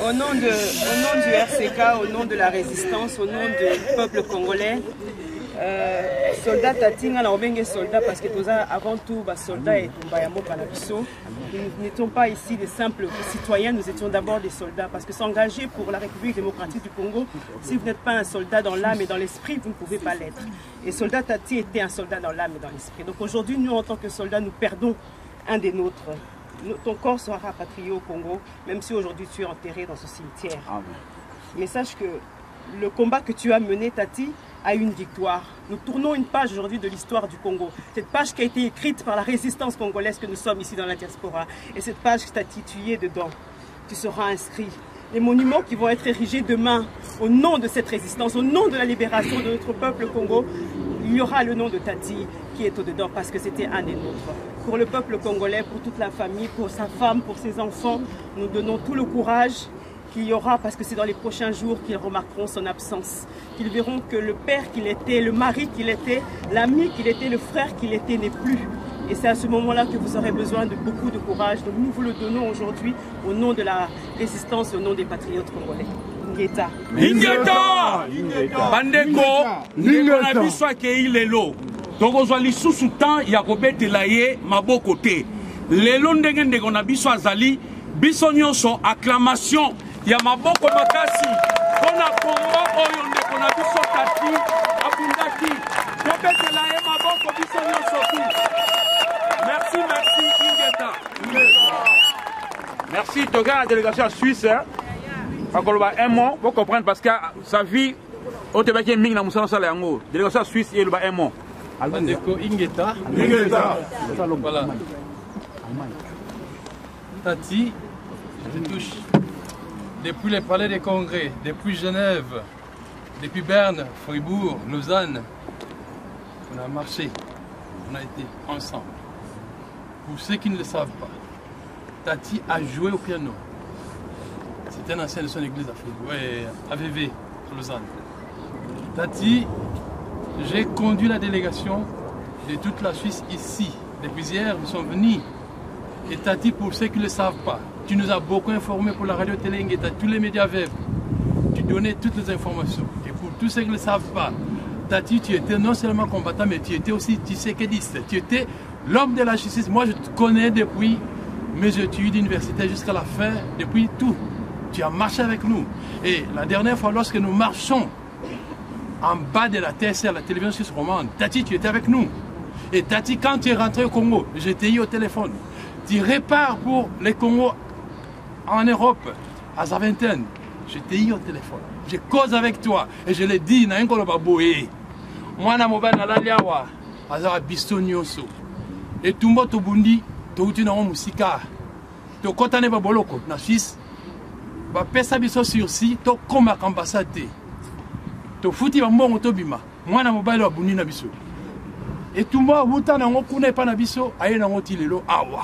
Au nom du RCK, au nom de la résistance, au nom du peuple congolais, soldats Tatinga, on est soldats parce que nous avant tout, soldats et nous n'étions pas ici des simples citoyens, nous étions d'abord des soldats parce que s'engager pour la République démocratique du Congo, si vous n'êtes pas un soldat dans l'âme et dans l'esprit, vous ne pouvez pas l'être. Et soldat Tati était un soldat dans l'âme et dans l'esprit. Donc aujourd'hui, nous en tant que soldats, nous perdons un des nôtres. Ton corps sera rapatrié au Congo, même si aujourd'hui tu es enterré dans ce cimetière. Amen. Mais sache que le combat que tu as mené, Tati, a une victoire. Nous tournons une page aujourd'hui de l'histoire du Congo. Cette page qui a été écrite par la résistance congolaise que nous sommes ici dans la diaspora. Et cette page, Tati, tu y es dedans. Tu seras inscrit. Les monuments qui vont être érigés demain au nom de cette résistance, au nom de la libération de notre peuple Congo, il y aura le nom de Tati qui est au-dedans parce que c'était un des nôtres. Pour le peuple congolais, pour toute la famille, pour sa femme, pour ses enfants, nous donnons tout le courage qu'il y aura parce que c'est dans les prochains jours qu'ils remarqueront son absence. Qu'ils verront que le père qu'il était, le mari qu'il était, l'ami qu'il était, le frère qu'il était n'est plus. Et c'est à ce moment-là que vous aurez besoin de beaucoup de courage. Donc nous vous le donnons aujourd'hui au nom de la résistance, au nom des patriotes congolais. Ngeta. Ngeta! Bandeko, ndeko na biso akei lelo. Tokozwa lisusu temps ya kobetela ye maboko te. Lelo ndenge ndeko na biso azali, biso nyonso acclamation ya maboko makasi. Pona kombo oyo ndeko na biso Tati abundaki. Tobetela ye maboko biso nyonso tu. Merci, merci, Ingeta. Merci, Toga, la délégation suisse. Encore un mot, pour comprendre, parce que sa vie, au Québec, il y a une délégation suisse, il y a un mot. Bandeko Ingeta. Voilà. Tati, je te touche. Depuis les palais des congrès, depuis Genève, depuis Berne, Fribourg, Lausanne, on a marché, on a été ensemble. Pour ceux qui ne le savent pas, Tati a joué au piano. C'était un ancien de son église à Fribourg, à VV, à Lausanne. Tati, j'ai conduit la délégation de toute la Suisse ici. Depuis hier, nous sommes venus. Et Tati, pour ceux qui ne le savent pas, tu nous as beaucoup informés pour la radio-télé Ingeta, tous les médias web. Tu donnais toutes les informations. Et pour tous ceux qui ne le savent pas, Tati, tu étais non seulement combattant, mais tu étais aussi tisékédiste. Tu étais l'homme de la justice. Moi, je te connais depuis mes études d'université jusqu'à la fin, depuis tout. Tu as marché avec nous. Et la dernière fois, lorsque nous marchons en bas de la TSR, la télévision suisse romande, Tati, tu étais avec nous. Et Tati, quand tu es rentré au Congo, je t'ai eu au téléphone. Tu repars pour les Congo en Europe, à Zaventem. Je t'ai eu au téléphone. Je cause avec toi. Et je l'ai dit, na encore le boé. Moi, na mobile na laliawa, azara bistonioso. Et tout le monde au Bundi, tout le monde musika. Tu kotane ba boloko na Suisse. Ba pesa biso sursi, to koma ambassade. To futi ba mbongo to bima. Moi na mobile wa Bundi na biso. Et tout le monde wuta na ngokuna pa na biso, aye na ngotilelo awa.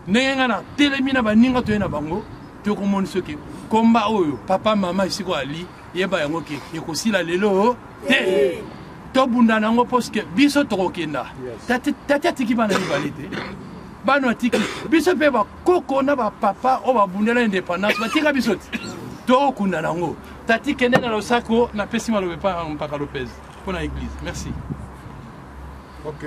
Nenga na telemina ba ninga to na bango, to komoni soki komba oyo papa mama isiko ali yeba yango ke ekosila lelo te. To bunda nango parce que biso to kokenda. Tati tiki bana balite. Bano tiki biso pe ba koko na ba papa o ba bundela indépendance ba tika biso to kunda nango. Tati kende na losako na pesi malobe pa mpaka Lopez pour la église. Merci. Ok,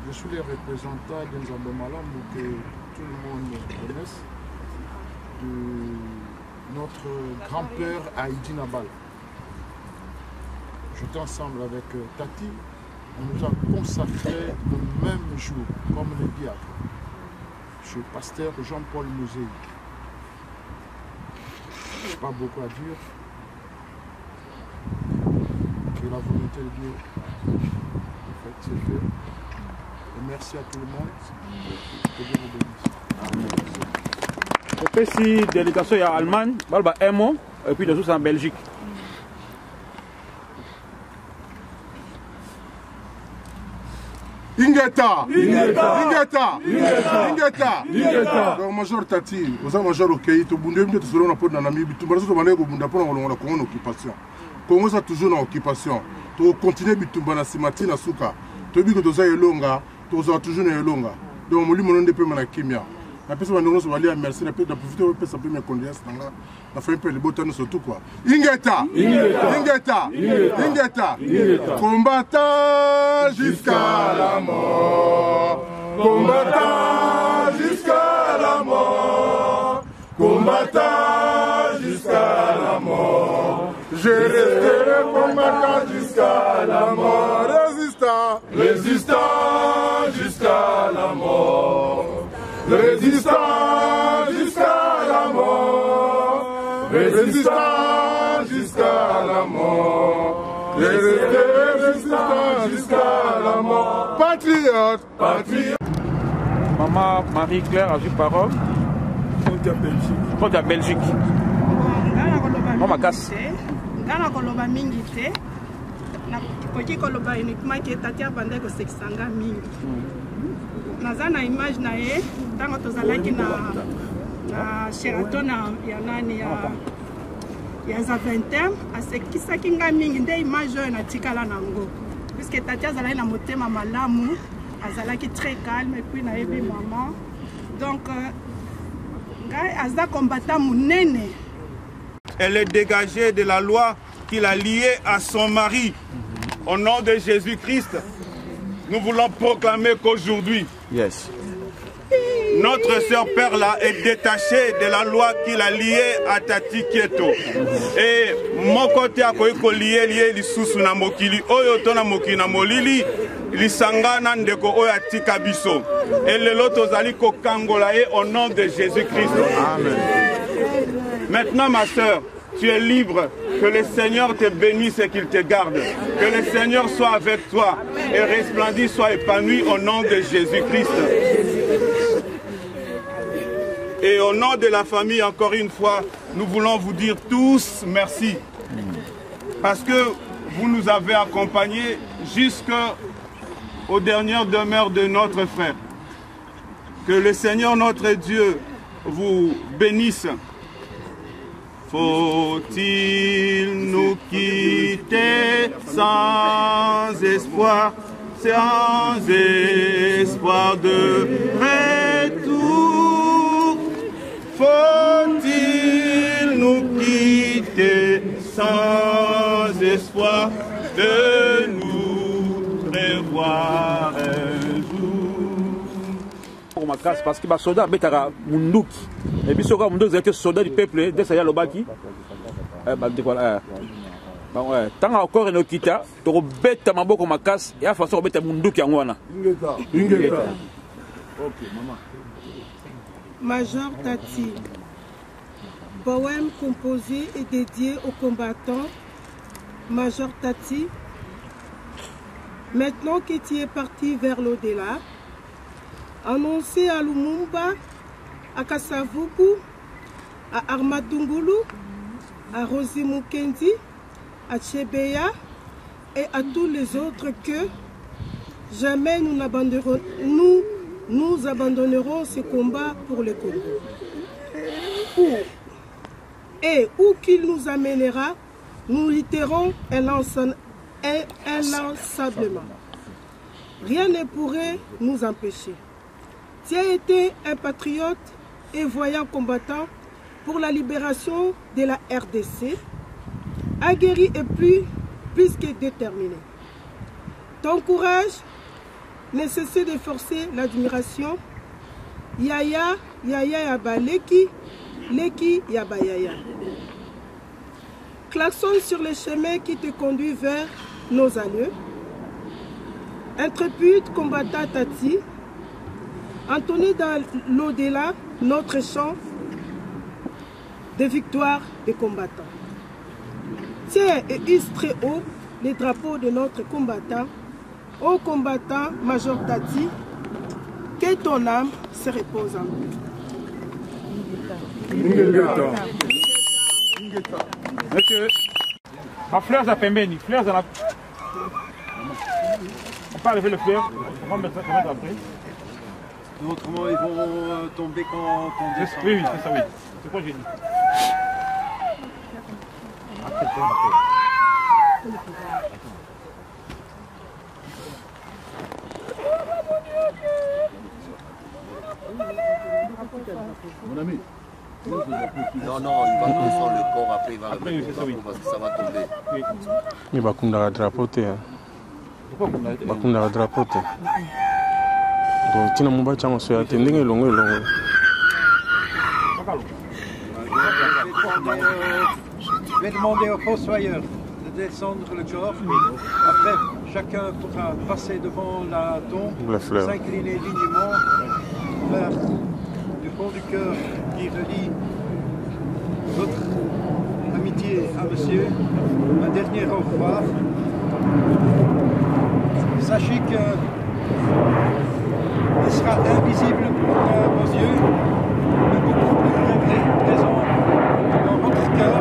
je suis le représentant d'Nzambe Malambo que tout le monde connaisse, de notre grand-père Haïdi Nabal. J'étais ensemble avec Tati, on nous a consacré le même jour, comme le diable, chez le pasteur Jean-Paul Musée. Je n'ai pas beaucoup à dire. Que la volonté de Dieu c'est fait. Et merci à tout le monde. Que Dieu vous bénisse. Au pays délégation en Allemagne, un mot, et puis les autres en Belgique. Ingeta! Ingeta! Ingeta! Ingeta! Ingeta! Donc, Major Tati, vous avez Major Okei, tu bunde bien tu seras pour Nanami, tu vas te balayer au bunda pour la Congo occupation. Congo ça toujours en occupation. Tu continues bitumba na simati na suka. Tu dis que tu as elonga, tu as toujours elonga. Donc, moi, je ne peux pas kimia. La personne va aller à merci, la personne va profiter de sa première condoléance. On a fait un peu de beau temps surtout quoi. Ingeta! Ingeta! Ingeta! Combattant jusqu'à la mort. Combattant jusqu'à la mort. Combattant jusqu'à la mort. Je resterai combattant jusqu'à la mort. Résistant! Résistant jusqu'à la mort. Résistant jusqu'à la mort, résistant jusqu'à jusqu'à la mort. Patriote, patriote. Maman Marie-Claire a vu parole. Contre la Belgique. Maman Casse. Ngana koloba mingi te. Na koki koloba uniquement ke tatia bande ko sexanga mingi. Naza na image na ye tango tozalaki na Sheraton ya nani ya Zaventem asekisaki nga mingi nde image oyo natikala nango. Puisque tatia azalaki na motema malamu, azalaki très calme et puis nayebi maman. Donc Azda combattant munene. Elle est dégagée de la loi qu'il a liée à son mari. Au nom de Jésus-Christ, nous voulons proclamer qu'aujourd'hui, notre sœur Perla est détachée de la loi qu'il a liée à Tati Kieto. Et mon côté a lié li susu na mokili oyo to na mokili na molili li sangana ndeko oyo atika biso. Et le loto zali ko kangola au nom de Jésus-Christ. Amen. Maintenant ma sœur, tu es libre. Que le Seigneur te bénisse et qu'il te garde. Que le Seigneur soit avec toi et resplendisse, soit épanoui au nom de Jésus-Christ. Et au nom de la famille, encore une fois, nous voulons vous dire tous merci. Parce que vous nous avez accompagnés jusqu'aux dernières demeures de notre frère. Que le Seigneur notre Dieu vous bénisse. Faut-il nous quitter sans espoir de retour? Faut-il nous quitter sans espoir de nous revoir un jour? Parce que les soldats sont Munduki. Et puis, les soldats du peuple, dès que ça y a le baki, tant encore une kita, tu as bête ma boko ma casse et à façon bête Munduki en wana. Ok, maman. Major Tati. Poème composé et dédié aux combattants. Major Tati. Maintenant que tu es parti vers l'au-delà, annoncé à Lumumba, à Kasavubu, à Armatungulu, à Rosi Mukendi, à Chebeya et à tous les autres que jamais nous abandonnerons ce combat pour le Congo. Où qu'il nous amènera, nous lutterons inlassablement. Rien ne pourrait nous empêcher. Tu as été un patriote et voyant combattant pour la libération de la RDC, aguerri et plus que déterminé. Ton courage ne cessait de forcer l'admiration. Yaya yaba leki, leki yaba yaya. Klaxonne sur les chemins qui te conduisent vers nos alleux. Intrépide combattant Tati, entonné dans l'au-delà notre chant de victoire des combattants. Tiens et hisse très haut les drapeaux de notre combattant, ô combattant Major Tati, que ton âme se repose en nous. Monsieur, ma fleur à Pembeni, fleurs à la... On peut enlever le fleur, on va mettre ça après. Autrement, ils vont tomber quand on descend. Oui, c'est ça, oui. C'est quoi j'ai dit. Mon ami. Non, il va descendre le corps, après il va le mettre parce que ça va tomber. Il va comme dans la drapeauté. Il va comme dans la drapeauté. Donc, tu n'as pas de chance de attendre long. Je vais demander au fossoyeur de descendre le corps. Après, chacun pourra passer devant la tombe, s'incliner dignement vers du fond du cœur qui relie votre amitié à monsieur. Un dernier au revoir. sachez que il sera invisible pour vos yeux, mais beaucoup plus présent dans votre cœur,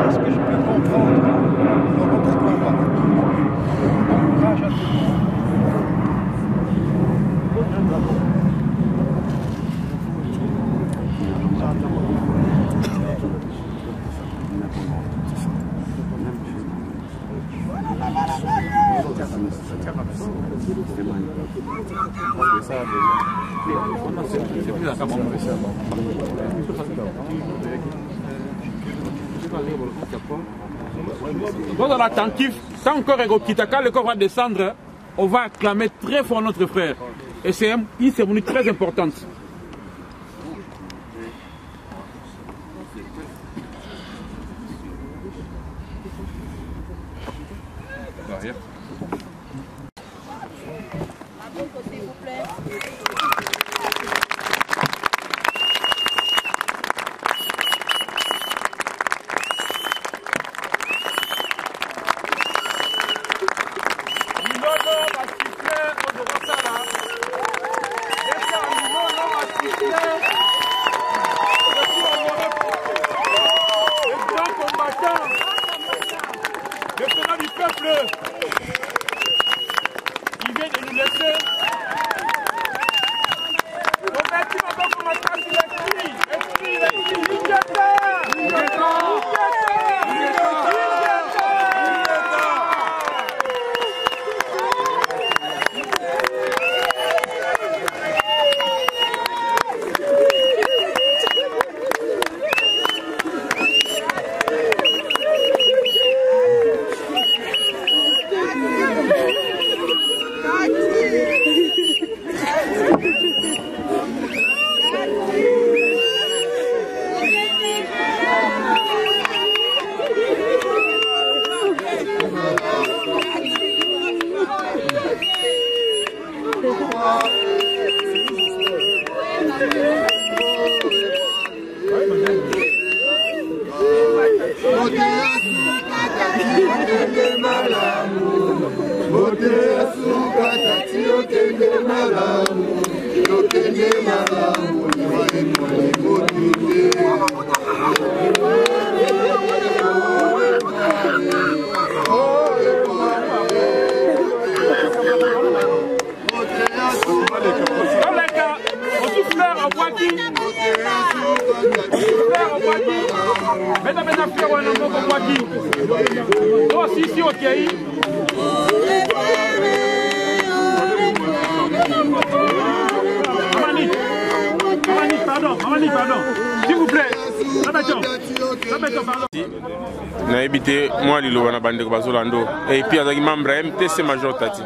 parce que je peux comprendre dans votre combat. Bon courage à tous. Dans l'attentif, quand encore quand le corps va descendre, on va acclamer très fort notre frère. Et c'est une cérémonie très importante. S'il vous plaît. Il vient de nous laisser. S'il vous plaît. Na habité moi lilo na bande ko bazolando et puis avec membre MTC Major Tati.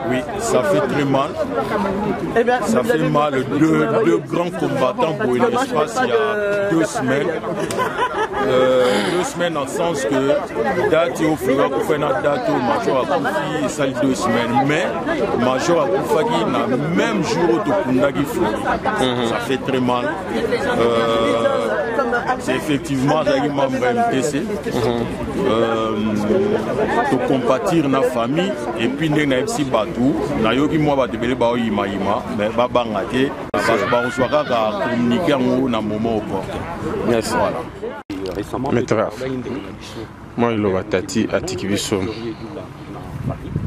Oui, ça fait très mal. Ça fait mal. Deux grands combattants pour l'espace il y a 2 semaines. 2 semaines en sens que date au fera pour faire une date au Major Akoufi ça 2 semaines mais Major Akoufaki na même jour au Tokundagi ça fait très mal. C'est effectivement un membre MTC pour compatir na famille et puis na MC Batou na yoki moi ba tebele ba yima mais ba bangate ba reçoit ka communiquer na moment opportun. Merci. Maître, moi il va tati atikibiso.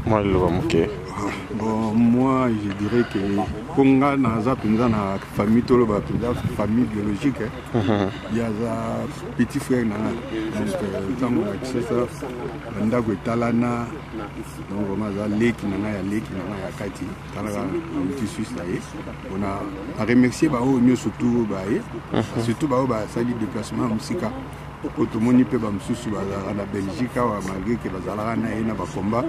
Moi il va moquer. Bon, moi je dirais que Konga naza penza na famille tolo ba penza famille biologique. Il y a un petit frère na donc tango ça ndako etalana donc vraiment za leki na ya kati talaka petit suisse là on a remercier ba o surtout ba sali déplacement musika otomoni pe ba msusu bazala na Belgique wa malgré que bazala na ina ba combat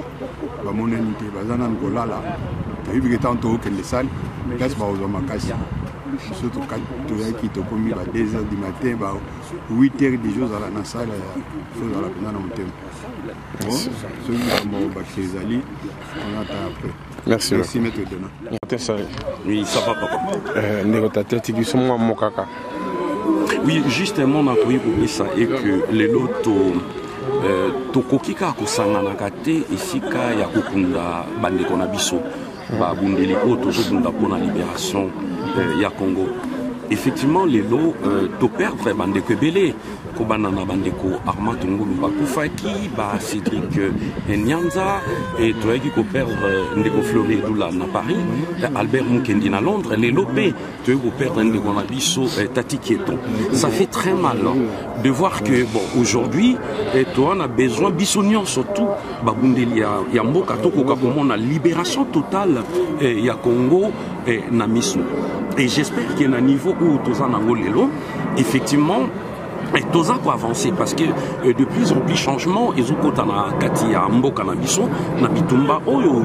ba monani te bazana ngolala tayibi que tanto que les salles place ba ozo makasi surtout quand tu es qui te commis ba 2 h du matin ba 8 h des jours à la salle chose à la peine dans mon thème bon celui qui m'a bakché Zali on attend après. Merci maître Dona. Oui, ça va papa. Négociateur qui sont moi mon kaka. Oui, justement, on a trouvé pour ça et que les lotos tokoki kaka kosanganaka te esika ya kokunda bandeko na biso babundeli oyo tozobunda mpona libération ya Congo. Effectivement, les lots to perdre bandeko ebele kobana na bandeko Armand Tungulu bakufaki ba Cédric Nyanza et toyaki ko perdre ndeko Fleury Edula na Paris, Albert Mukendi na Londres, les lots pe toyaki ko perdre ndeko na biso Tati Kieton. Ça fait très mal de voir que bon aujourd'hui toi on a besoin bisonion surtout babundeli ya mboka tokoka komona libération totale ya Congo na miso. Et j'espère qu'il y a un niveau où tous en lelo, effectivement, et tous en avancer parce que de plus en plus changement, et na kati ya mboka na biso, na bitumba oyo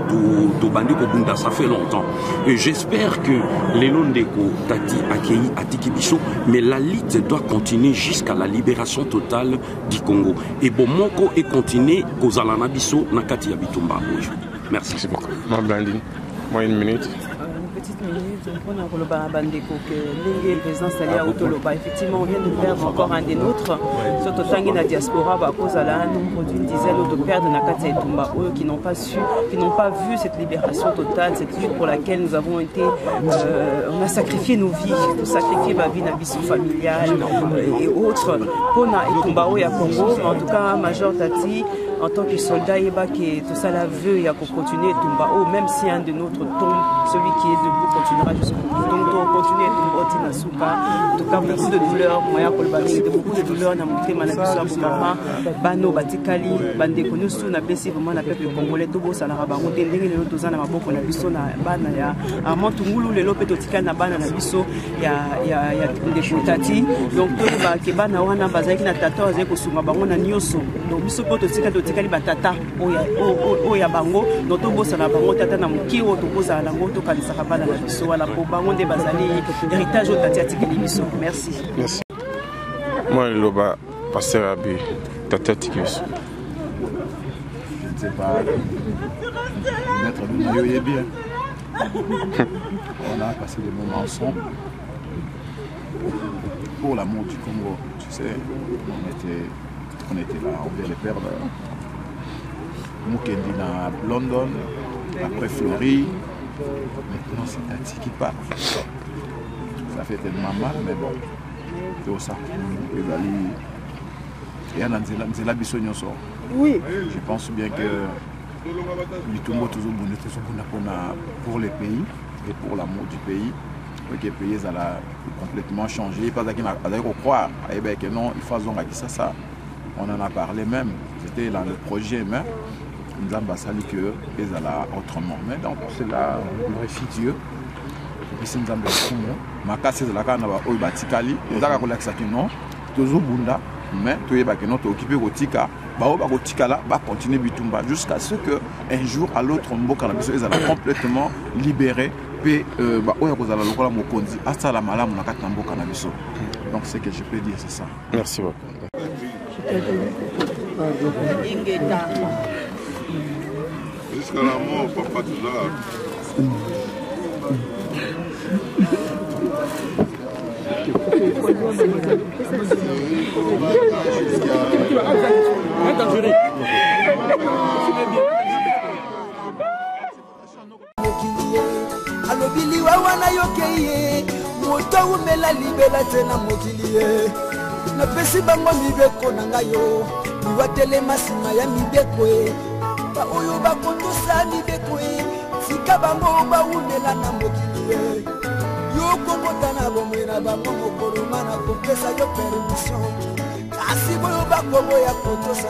to bandi ko bunda ça fait longtemps. Et j'espère que lelo ndeko tati akei atiki biso, mais la lutte doit continuer jusqu'à la libération totale du Congo. Et bon moko et continuer kozala na biso na kati ya bitumba oyo. Merci beaucoup. Ma Blandine, moi une minute. Petite minute, on a Koloba Bandeko, que le président Salia Autoloba, effectivement, on vient de perdre encore un des nôtres. Surtout Tanguy la diaspora, à cause de la nombre d'une dizaine de pères de Nakata et Tumba, eux qui n'ont pas su, qui n'ont pas vu cette libération totale, cette lutte pour laquelle nous avons été, on a sacrifié nos vies, on a sacrifié ma vie, ma vie familiale et autres. Pona et Tumba et Congo, en tout cas, Major Tati, en tant que soldat, qui tout ça la veut, il y a qu'on continue Tumba, même si un de notre tombe, celui qui est debout continuera jusqu'au bout. Donc on continue Tumba Tinasuka. En tout cas, beaucoup de douleurs, moya kolbani, beaucoup de douleurs na monté manabiso maman, bano batikali, bande konusu na besi vraiment na peuple congolais tobo ça na rabango ndenge lelo tozana maboko na biso na bana ya Armand Tungulu lelo pe totikali na bana na biso ya ndeko Tati. Donc to ba ke bana wana bazaki na tata azai kosunga bango na nyoso. Donc biso po totikali batata oya bango donc to bosa na bango tata na mukiro to bosa na ngo to kanisa kabana na biso wala po bango nde bazali héritage au Tati atikeli biso. Merci. Merci. Moi le loba pasteur Abi Tata Tikius. Je ne sais pas. Maître Binayo est bien. On a passé des moments ensemble pour l'amour du Congo. Tu sais, on était là, on vient de perdre Mukendi à London, après Fleury. Maintenant c'est Tati qui part. Ça fait tellement mal, mais bon. Tout ça. Oui. Je pense bien que l'Itumbo toujours pour les pays et pour l'amour du pays. Que les pays ont complètement changé. Pas qu'on croire que non, il faut ça. On en a parlé même. C'était dans le projet, mais nous avons sali que ils allaient autrement. Mais donc c'est là, on glorifie Dieu. Et puis nous avons ma casse c'est la canne au batikali. Nous avons collecté ça que non, toujours bunda, mais tu es que non, tu occupé au tika. Au tika là, va continuer bitumba jusqu'à ce que un jour à l'autre, Mboka na biso ils allaient complètement libérés. Puis oya la lokola mokonzi hasta la malamu na kati na Mboka na biso. Donc ce que je peux dire c'est ça. Merci beaucoup. Jusqu'à la mort, papa toujours. alobili wawana yokeye moto umela libela tena mokili napesi bango mibeko na ngayo miwatelema nsima ya mibeko baoyo bakotosa mibeko sika bango bawumela na mokili yokokota na bomoi na bango mokoloma na kopesa yo permission kasi boyo bakoboya kotosa